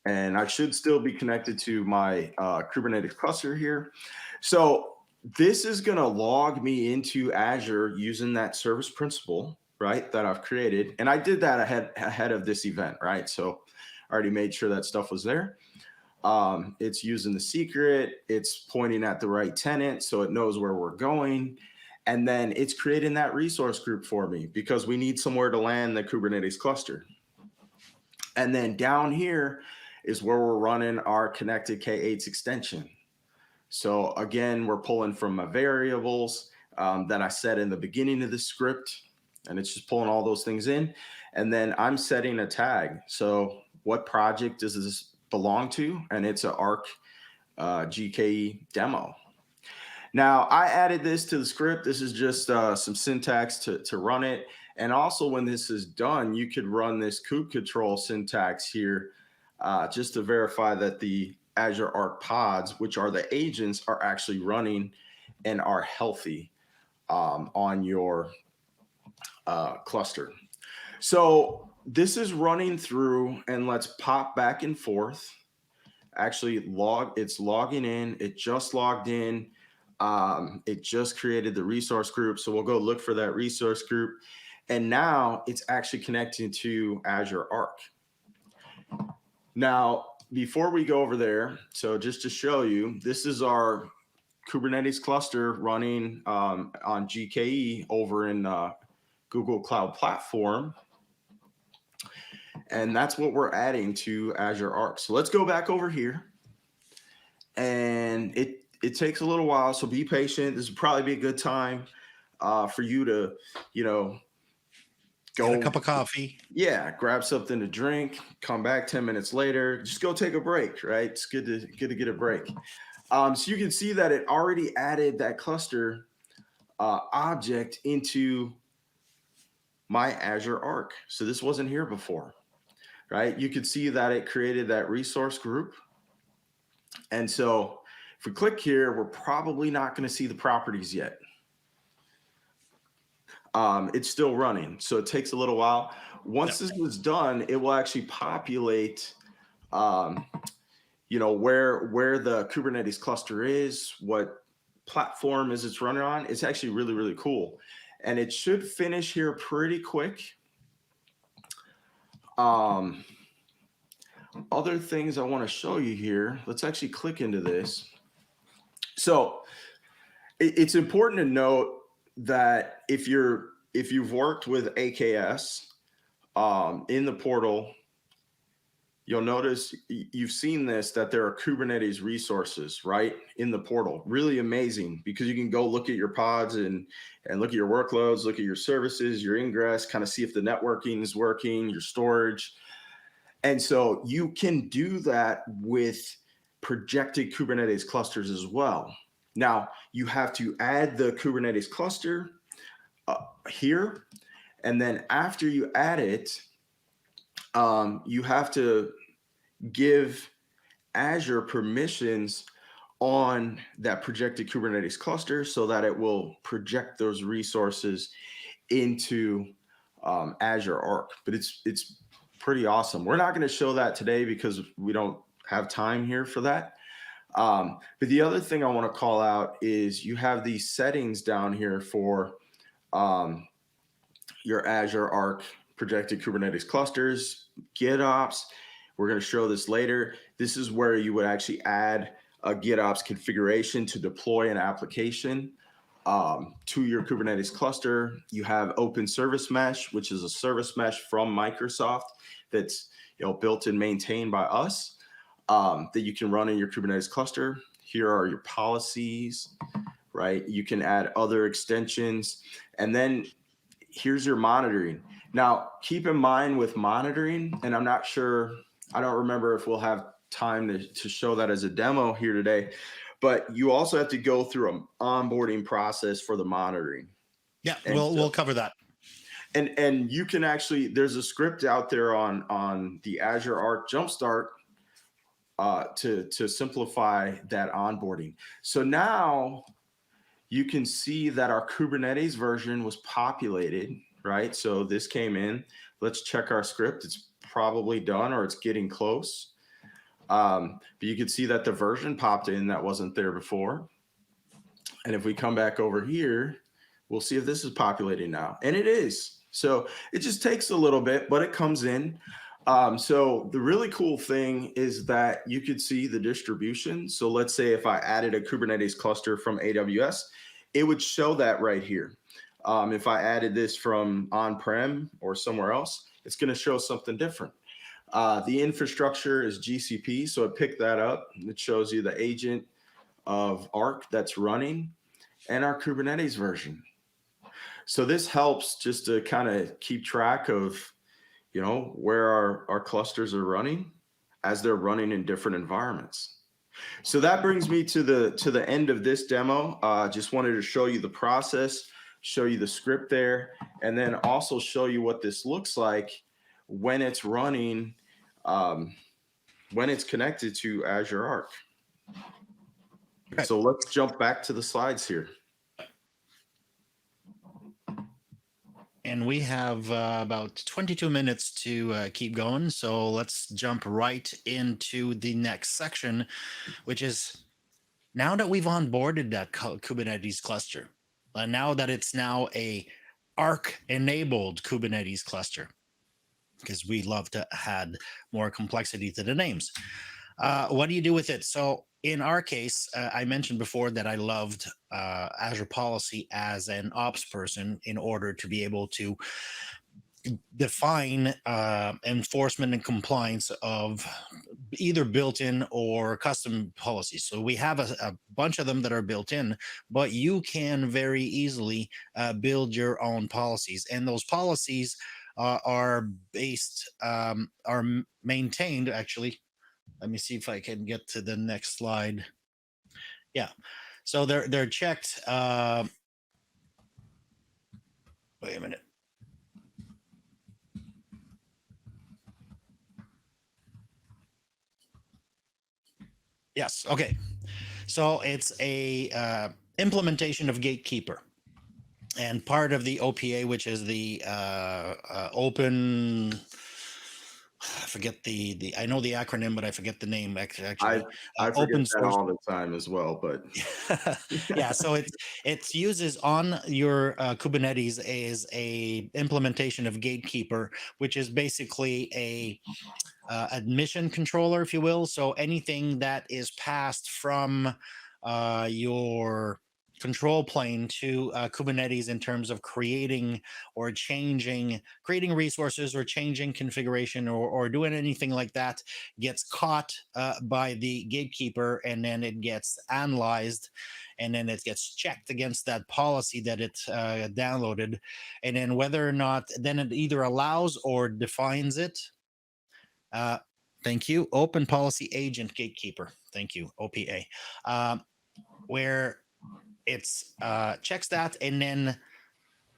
And I should still be connected to my Kubernetes cluster here. So this is going to log me into Azure using that service principal, right, that I've created. And I did that ahead of this event, right? So I already made sure that stuff was there. It's using the secret. It's pointing at the right tenant, so it knows where we're going. And then it's creating that resource group for me because we need somewhere to land the Kubernetes cluster. And then down here is where we're running our connected K8s extension. So again, we're pulling from my variables that I set in the beginning of the script, and it's just pulling all those things in. And then I'm setting a tag. So what project does this belong to? And it's an Arc GKE demo. Now I added this to the script. This is just some syntax to run it. And also when this is done, you could run this kubectl syntax here just to verify that the Azure Arc pods, which are the agents, are actually running and are healthy on your cluster. So this is running through, and let's pop back and forth. Actually, it's logging in. It just logged in. It just created the resource group. So we'll go look for that resource group. And now it's actually connecting to Azure Arc. Now, before we go over there, so just to show you, this is our Kubernetes cluster running on GKE over in Google Cloud Platform. And that's what we're adding to Azure Arc. So let's go back over here. And it takes a little while, so be patient. This would probably be a good time for you to, go get a cup of coffee. Yeah, grab something to drink, come back 10 minutes later, just go take a break, right? It's good to get a break. So you can see that it already added that cluster object into my Azure Arc. So this wasn't here before, right? You could see that it created that resource group. And so if we click here, we're probably not going to see the properties yet. It's still running, so it takes a little while. Once this is done, it will actually populate, where the Kubernetes cluster is, what platform is it's running on. It's actually really, really cool. And it should finish here pretty quick. Other things I want to show you here. Let's actually click into this. So it's important to note that if you've worked with AKS in the portal, you'll notice you've seen this, that there are Kubernetes resources right in the portal. Really amazing, because you can go look at your pods and look at your workloads, look at your services, your ingress, kind of see if the networking is working, your storage. And so you can do that with projected Kubernetes clusters as well. Now, you have to add the Kubernetes cluster here. And then after you add it, you have to give Azure permissions on that projected Kubernetes cluster so that it will project those resources into Azure Arc. But it's pretty awesome. We're not going to show that today because we don't have time here for that. But the other thing I want to call out is you have these settings down here for your Azure Arc projected Kubernetes clusters, GitOps. We're going to show this later. This is where you would actually add a GitOps configuration to deploy an application to your Kubernetes cluster. You have Open Service Mesh, which is a service mesh from Microsoft that's built and maintained by us that you can run in your Kubernetes cluster. Here are your policies, right? You can add other extensions, and then here's your monitoring. Now, keep in mind with monitoring, and I'm not sure, I don't remember if we'll have time to show that as a demo here today, but you also have to go through an onboarding process for the monitoring. Yeah, we'll cover that. And you can actually, there's a script out there on the Azure Arc Jumpstart to simplify that onboarding. So now you can see that our Kubernetes version was populated, right? So this came in. Let's check our script. It's probably done or it's getting close. But you can see that the version popped in that wasn't there before. And if we come back over here, we'll see if this is populating now. And it is. So it just takes a little bit, but it comes in. So the really cool thing is that you could see the distribution. So let's say if I added a Kubernetes cluster from AWS, it would show that right here. If I added this from on-prem or somewhere else, it's going to show something different. The infrastructure is GCP, so it picked that up. It shows you the agent of Arc that's running and our Kubernetes version. So this helps just to kind of keep track of, where our clusters are running as they're running in different environments. So that brings me to the end of this demo. Just wanted to show you the process, show you the script there, and then also show you what this looks like when it's running, when it's connected to Azure Arc. Okay. So let's jump back to the slides here. And we have about 22 minutes to keep going. So let's jump right into the next section, which is now that we've onboarded that Kubernetes cluster, now that it's now a Arc-enabled Kubernetes cluster, because we love to add more complexity to the names. What do you do with it? So in our case, I mentioned before that I loved Azure Policy as an ops person in order to be able to define enforcement and compliance of either built-in or custom policies. So we have a bunch of them that are built in, but you can very easily build your own policies. And those policies are based, are maintained actually. Let me see if I can get to the next slide. Yeah, so they're checked. Wait a minute. Yes. Okay. So it's a implementation of Gatekeeper, and part of the OPA, which is the open. I forget the. I know the acronym, but I forget the name. I Actually, I forget open that source. all the time as well, but Yeah, so it uses on your Kubernetes as a implementation of Gatekeeper, which is basically a admission controller, if you will. So anything that is passed from your control plane to Kubernetes in terms of creating or creating resources or changing configuration or doing anything like that gets caught by the gatekeeper, and then it gets analyzed, and then it gets checked against that policy that it downloaded, and then whether or not then it either allows or defines it. uh, Thank you. Open Policy Agent Gatekeeper. Thank you, OPA. Where it's checks that and then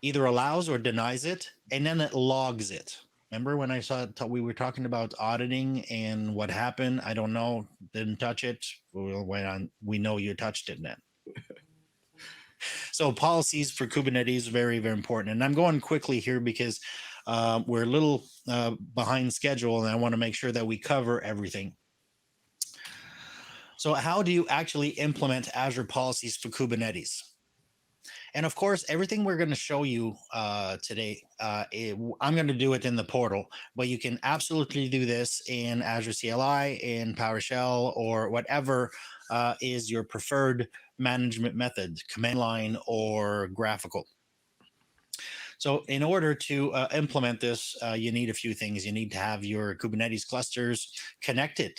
either allows or denies it, and then it logs it. Remember when I we were talking about auditing and what happened? I don't know. Didn't touch it. We know you touched it then. So policies for Kubernetes very, very important. And I'm going quickly here because we're a little behind schedule, and I want to make sure that we cover everything. So how do you actually implement Azure policies for Kubernetes? And of course, everything we're going to show you today, I'm going to do it in the portal, but you can absolutely do this in Azure CLI, in PowerShell, or whatever is your preferred management method, command line or graphical. So in order to implement this, you need a few things. You need to have your Kubernetes clusters connected,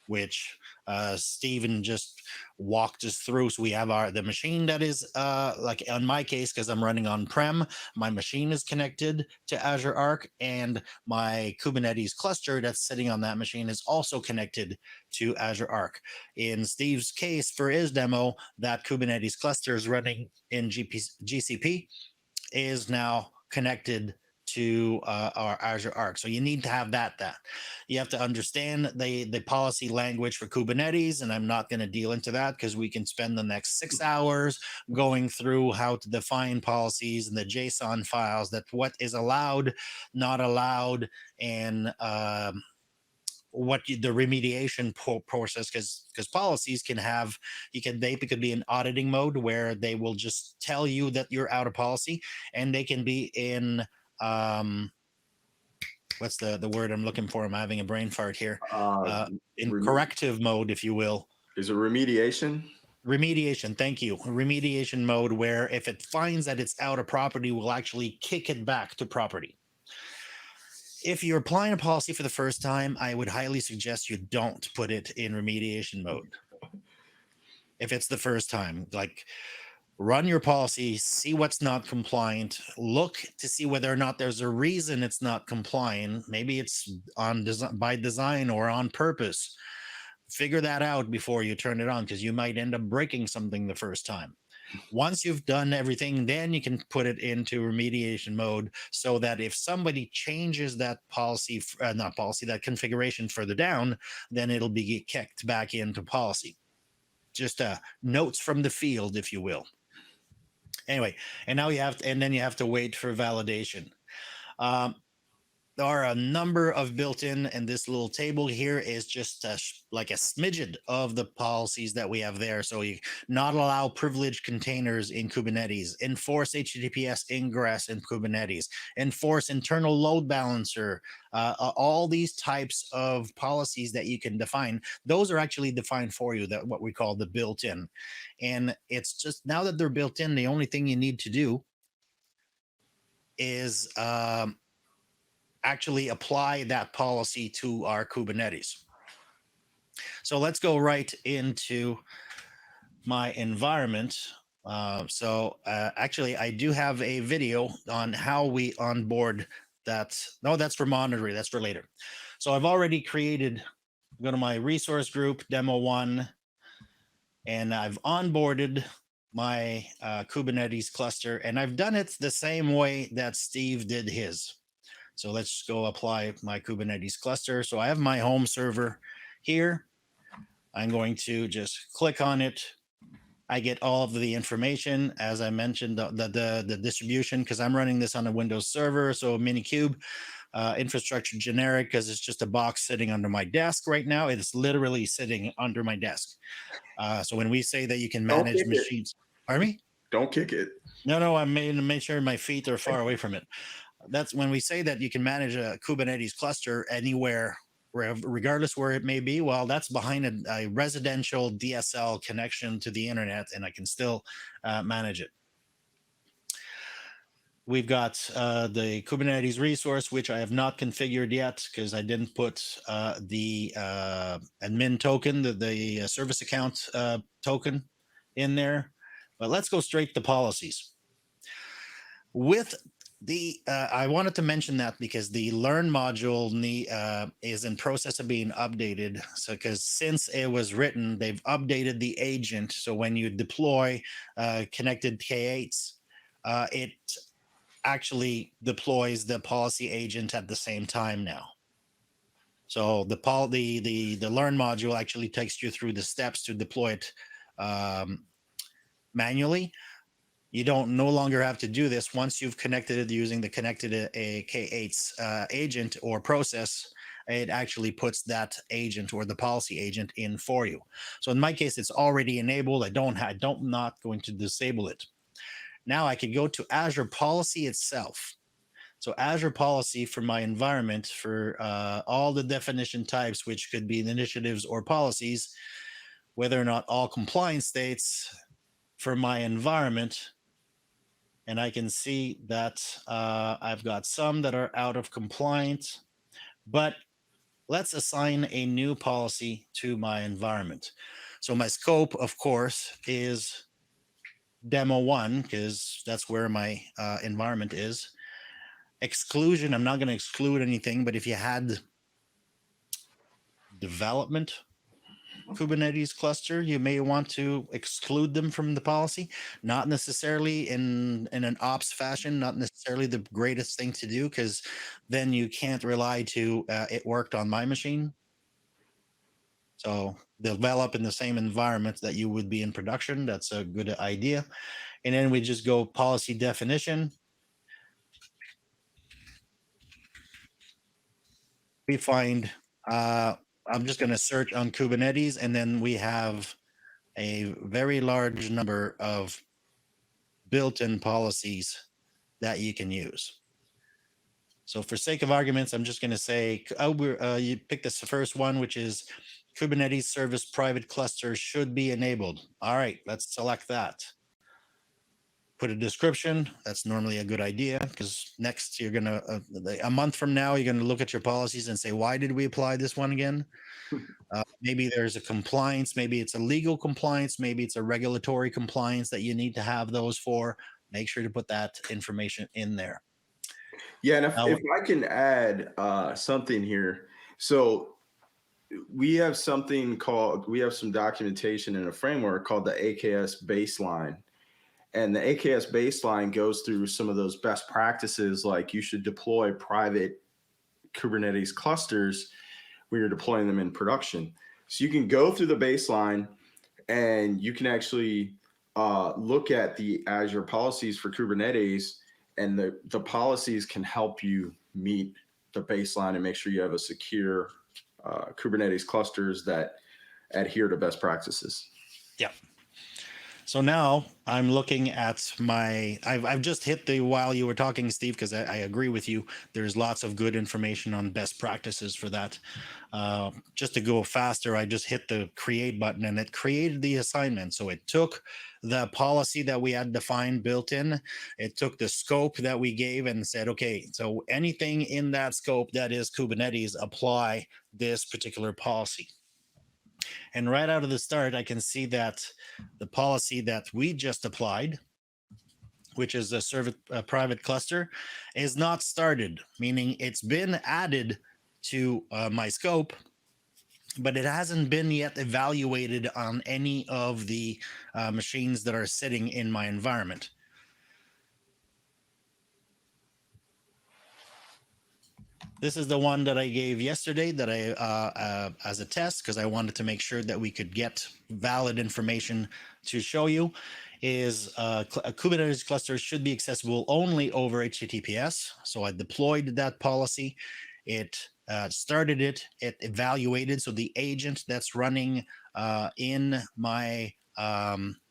which Stephen just walked us through. So we have the machine that is like in my case, because I'm running on-prem, my machine is connected to Azure Arc, and my Kubernetes cluster that's sitting on that machine is also connected to Azure Arc. In Steve's case, for his demo, that Kubernetes cluster is running in GCP, is now connected to our Azure Arc. So you need to have that. You have to understand the policy language for Kubernetes, and I'm not going to deal into that because we can spend the next 6 hours going through how to define policies and the JSON files, that what is allowed, not allowed, and the remediation process, because policies can have they could be in auditing mode where they will just tell you that you're out of policy, and they can be in what's the word I'm looking for? I'm having a brain fart here. In corrective mode, if you will. Is it remediation? Remediation, thank you. Remediation mode, where if it finds that it's out of property, will actually kick it back to property. If you're applying a policy for the first time, I would highly suggest you don't put it in remediation mode. If it's the first time, like, run your policy, see what's not compliant, look to see whether or not there's a reason it's not compliant. Maybe it's by design or on purpose. Figure that out before you turn it on, because you might end up breaking something the first time. Once you've done everything, then you can put it into remediation mode, so that if somebody changes that policy, that configuration further down, then it'll be kicked back into policy. Just notes from the field, if you will. Anyway, and now then you have to wait for validation. There are a number of built-in, and this little table here is just like a smidgen of the policies that we have there. So you not allow privileged containers in Kubernetes, enforce HTTPS ingress in Kubernetes, enforce internal load balancer, all these types of policies that you can define. Those are actually defined for you, that what we call the built-in. And it's just, now that they're built in, the only thing you need to do is actually apply that policy to our Kubernetes. So let's go right into my environment. Actually, I do have a video on how we onboard that. No, that's for monitoring. That's for later. So I've already created, go to my resource group, demo 1, and I've onboarded my Kubernetes cluster, and I've done it the same way that Steve did his. So let's go apply my Kubernetes cluster. So I have my home server here. I'm going to just click on it. I get all of the information, as I mentioned, the distribution, because I'm running this on a Windows server, so Minikube. Infrastructure generic, because it's just a box sitting under my desk right now. It is literally sitting under my desk. So when we say that you can Don't manage kick it. machines, pardon me? Don't kick it. No, I made to make sure my feet are far away from it. That's when we say that you can manage a Kubernetes cluster anywhere, regardless where it may be. Well, that's behind a residential DSL connection to the internet, and I can still manage it. We've got the Kubernetes resource, which I have not configured yet because I didn't put the admin token, the service account token in there. But let's go straight to policies. With the, I wanted to mention that because the Learn module is in process of being updated. So, because since it was written, they've updated the agent. So when you deploy connected K8s, it actually deploys the policy agent at the same time now. So the Learn module actually takes you through the steps to deploy it manually. You don't no longer have to do this once you've connected it using the connected a K8's agent or process. It actually puts that agent or the policy agent in for you. So in my case, it's already enabled. I'm not going to disable it. Now I could go to Azure Policy itself. So Azure Policy for my environment, for all the definition types, which could be initiatives or policies, whether or not all compliance states for my environment. And I can see that I've got some that are out of compliance, but let's assign a new policy to my environment. So my scope, of course, is demo 1, because that's where my environment is. Exclusion, I'm not going to exclude anything, but if you had development Kubernetes cluster, you may want to exclude them from the policy. Not necessarily in an ops fashion, not necessarily the greatest thing to do, because then you can't rely to it worked on my machine. So develop in the same environment that you would be in production. That's a good idea. And then we just go policy definition. We find, I'm just going to search on Kubernetes, and then we have a very large number of built-in policies that you can use. So for sake of arguments, I'm just going to say, you pick this first one, which is Kubernetes service private cluster should be enabled. All right, let's select that. Put a description. That's normally a good idea, because next you're going to, a month from now, you're going to look at your policies and say, why did we apply this one again? Maybe there's a compliance, maybe it's a legal compliance, maybe it's a regulatory compliance that you need to have those for. Make sure to put that information in there. Yeah, and if I can add something here. So we have some documentation in a framework called the AKS baseline. And the AKS baseline goes through some of those best practices, like you should deploy private Kubernetes clusters when you're deploying them in production. So you can go through the baseline and you can actually look at the Azure policies for Kubernetes, and the policies can help you meet the baseline and make sure you have a secure Kubernetes clusters that adhere to best practices. Yeah. So now I'm looking at I've just hit while you were talking, Steve, because I agree with you. There's lots of good information on best practices for that. Just to go faster, I just hit the create button and it created the assignment. So it took the policy that we had defined built in. It took the scope that we gave and said, okay, so anything in that scope that is Kubernetes, apply this particular policy. And right out of the start, I can see that the policy that we just applied, which is a private cluster, is not started, meaning it's been added to my scope, but it hasn't been yet evaluated on any of the machines that are sitting in my environment. This is the one that I gave yesterday that I as a test because I wanted to make sure that we could get valid information to show you. Is a Kubernetes cluster should be accessible only over HTTPS. So I deployed that policy. It started it. It evaluated. So the agent that's running in my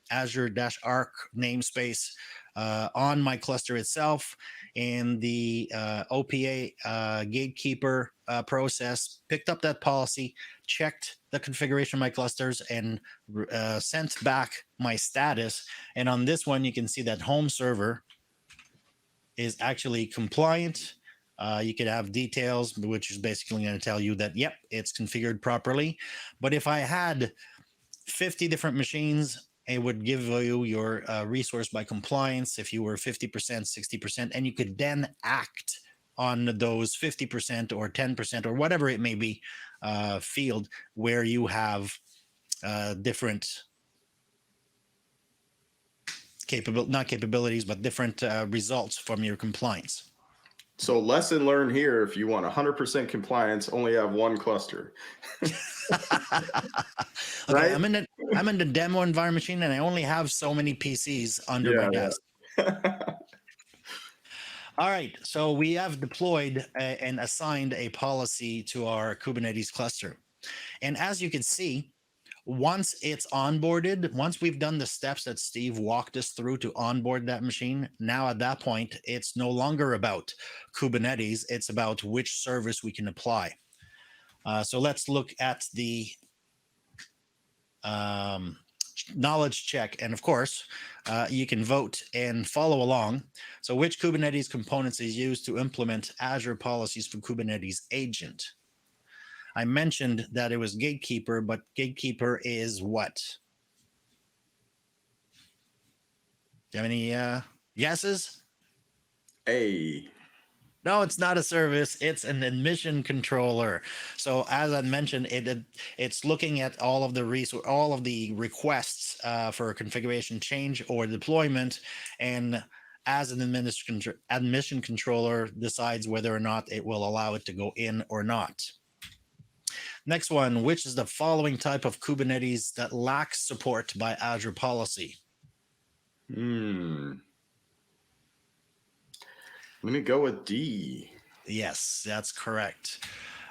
Azure-Arc namespace on my cluster itself, and the OPA gatekeeper process picked up that policy, checked the configuration of my clusters, and sent back my status. And on this one, you can see that home server is actually compliant. You could have details, which is basically going to tell you that, yep, it's configured properly. But if I had 50 different machines, it would give you your resource by compliance if you were 50%, 60%, and you could then act on those 50% or 10% or whatever it may be field where you have different not capabilities, but different results from your compliance. So lesson learned here, if you want 100% compliance, only have one cluster. Okay, Right? I'm in the demo environment machine, and I only have so many PCs under my desk. All right, so we have deployed and assigned a policy to our Kubernetes cluster. And as you can see, once it's onboarded, once we've done the steps that Steve walked us through to onboard that machine, now at that point, it's no longer about Kubernetes, it's about which service we can apply. So let's look at the knowledge check. And of course, you can vote and follow along. So which Kubernetes components is used to implement Azure policies for Kubernetes agent? I mentioned that it was Gatekeeper, but Gatekeeper is what? Do you have any guesses? No, it's not a service. It's an admission controller. So as I mentioned, it's looking at all of the requests for a configuration change or deployment, and as an admission controller decides whether or not it will allow it to go in or not. Next one, which is the following type of Kubernetes that lacks support by Azure policy? I'm going to go with D. Yes, that's correct.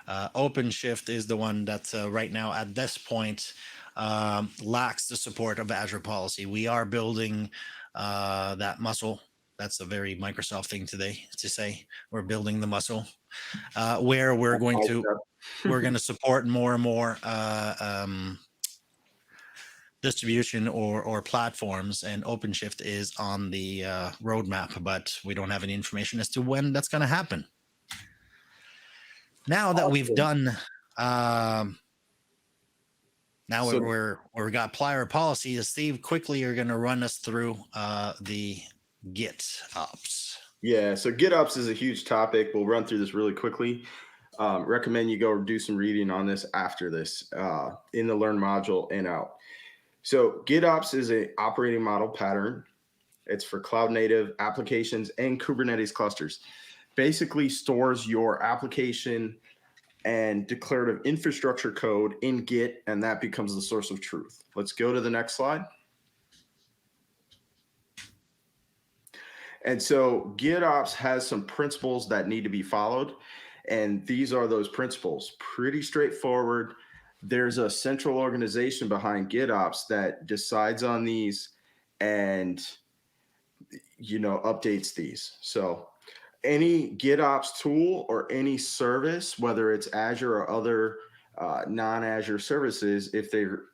OpenShift is the one that right now at this point lacks the support of Azure policy. We are building that muscle. That's a very Microsoft thing today to say. We're building the muscle where we're going to support more and more distribution or platforms, and OpenShift is on the roadmap, but we don't have any information as to when that's going to happen. Now that we've done, we got prior policy. Steve, quickly, you're going to run us through the GitOps. Yeah, so GitOps is a huge topic. We'll run through this really quickly. Recommend you go do some reading on this after this in the Learn module and out. So GitOps is an operating model pattern. It's for cloud native applications and Kubernetes clusters. Basically stores your application and declarative infrastructure code in Git, and that becomes the source of truth. Let's go to the next slide. And so GitOps has some principles that need to be followed. And these are those principles. Pretty straightforward. There's a central organization behind GitOps that decides on these and, updates these. So any GitOps tool or any service, whether it's Azure or other non-Azure services, if they're,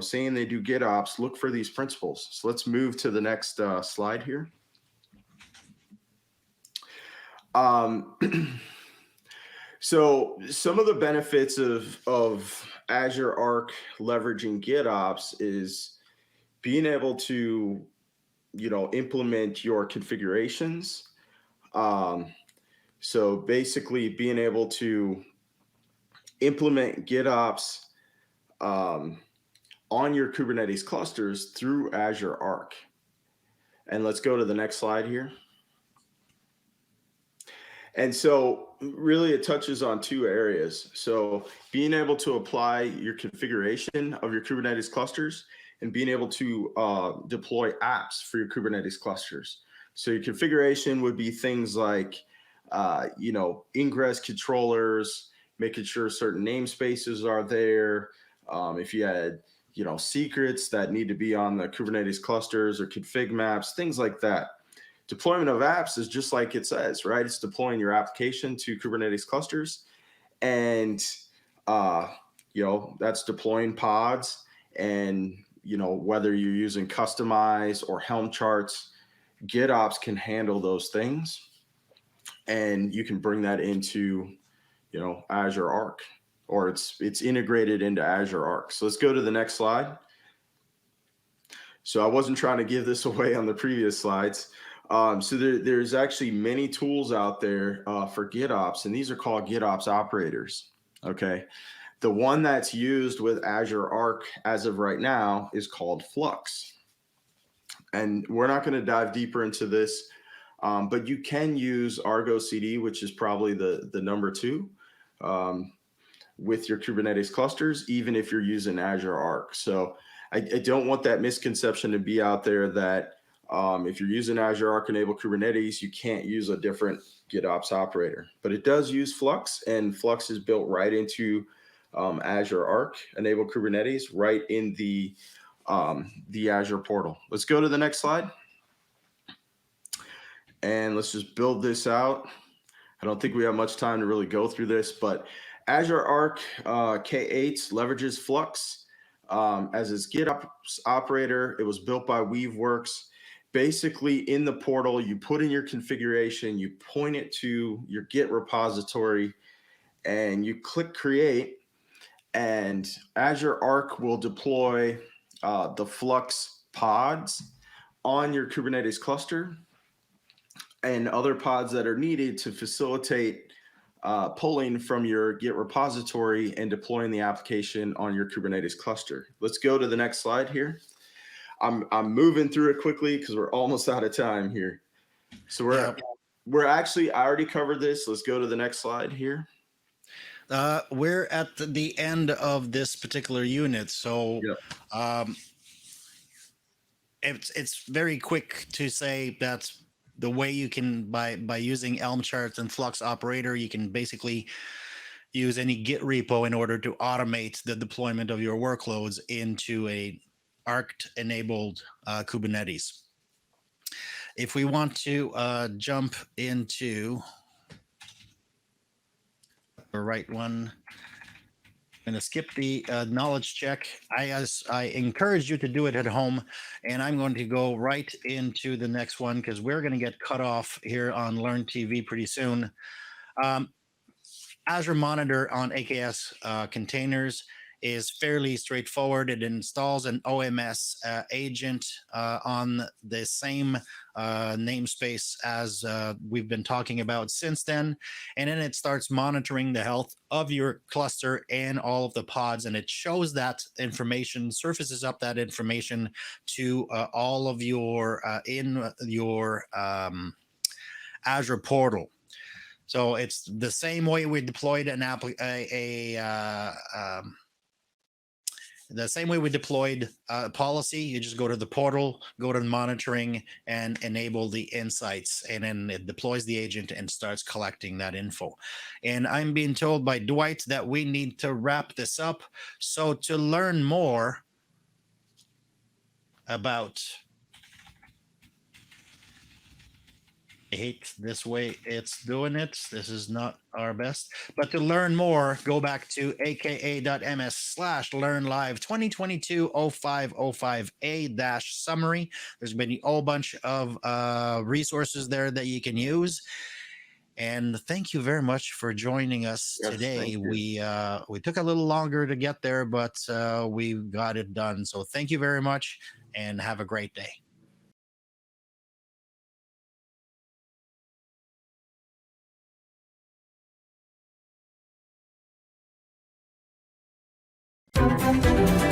saying they do GitOps, look for these principles. So let's move to the next slide here. So some of the benefits of Azure Arc leveraging GitOps is being able to, implement your configurations. So basically being able to implement GitOps on your Kubernetes clusters through Azure Arc. And let's go to the next slide here. And so Really, it touches on two areas. So, being able to apply your configuration of your Kubernetes clusters and being able to deploy apps for your Kubernetes clusters. So, your configuration would be things like, ingress controllers, making sure certain namespaces are there. If you had, secrets that need to be on the Kubernetes clusters or config maps, things like that. Deployment of apps is just like it says, right? It's deploying your application to Kubernetes clusters, and that's deploying pods. And whether you're using Kustomize or Helm charts, GitOps can handle those things, and you can bring that into Azure Arc, or it's integrated into Azure Arc. So let's go to the next slide. So I wasn't trying to give this away on the previous slides. So there's actually many tools out there for GitOps, and these are called GitOps operators. Okay. The one that's used with Azure Arc as of right now is called Flux. And we're not going to dive deeper into this, but you can use Argo CD, which is probably the number two with your Kubernetes clusters, even if you're using Azure Arc. So I don't want that misconception to be out there that if you're using Azure Arc Enable Kubernetes, you can't use a different GitOps operator. But it does use Flux, and Flux is built right into Azure Arc Enable Kubernetes, right in the Azure portal. Let's go to the next slide. And let's just build this out. I don't think we have much time to really go through this, but Azure Arc K8 leverages Flux as its GitOps operator. It was built by Weaveworks. Basically, in the portal, you put in your configuration, you point it to your Git repository, and you click create, and Azure Arc will deploy the Flux pods on your Kubernetes cluster and other pods that are needed to facilitate pulling from your Git repository and deploying the application on your Kubernetes cluster. Let's go to the next slide here. I'm moving through it quickly because we're almost out of time here. So we're actually, I already covered this. Let's go to the next slide here. We're at the end of this particular unit, so it's very quick to say that the way you can, by using Elm charts and Flux operator, you can basically use any Git repo in order to automate the deployment of your workloads into a Arc enabled Kubernetes. If we want to jump into the right one, I'm going to skip the knowledge check. I encourage you to do it at home, and I'm going to go right into the next one because we're going to get cut off here on Learn TV pretty soon. Azure Monitor on AKS containers is fairly straightforward. It installs an OMS agent on the same namespace as we've been talking about since then. And then it starts monitoring the health of your cluster and all of the pods. And it shows that information, surfaces up that information to all of your in your Azure portal. So it's the same way we deployed an the same way we deployed a policy. You just go to the portal, go to the monitoring, and enable the insights, and then it deploys the agent and starts collecting that info. And I'm being told by Dwight that we need to wrap this up. So to learn more about, I hate this way it's doing it. This is not our best. But to learn more, go back to aka.ms/learnlive 2022-0505A-summary. There's been a whole bunch of resources there that you can use. And thank you very much for joining us today. We took a little longer to get there, but we got it done. So thank you very much, and have a great day. Thank you.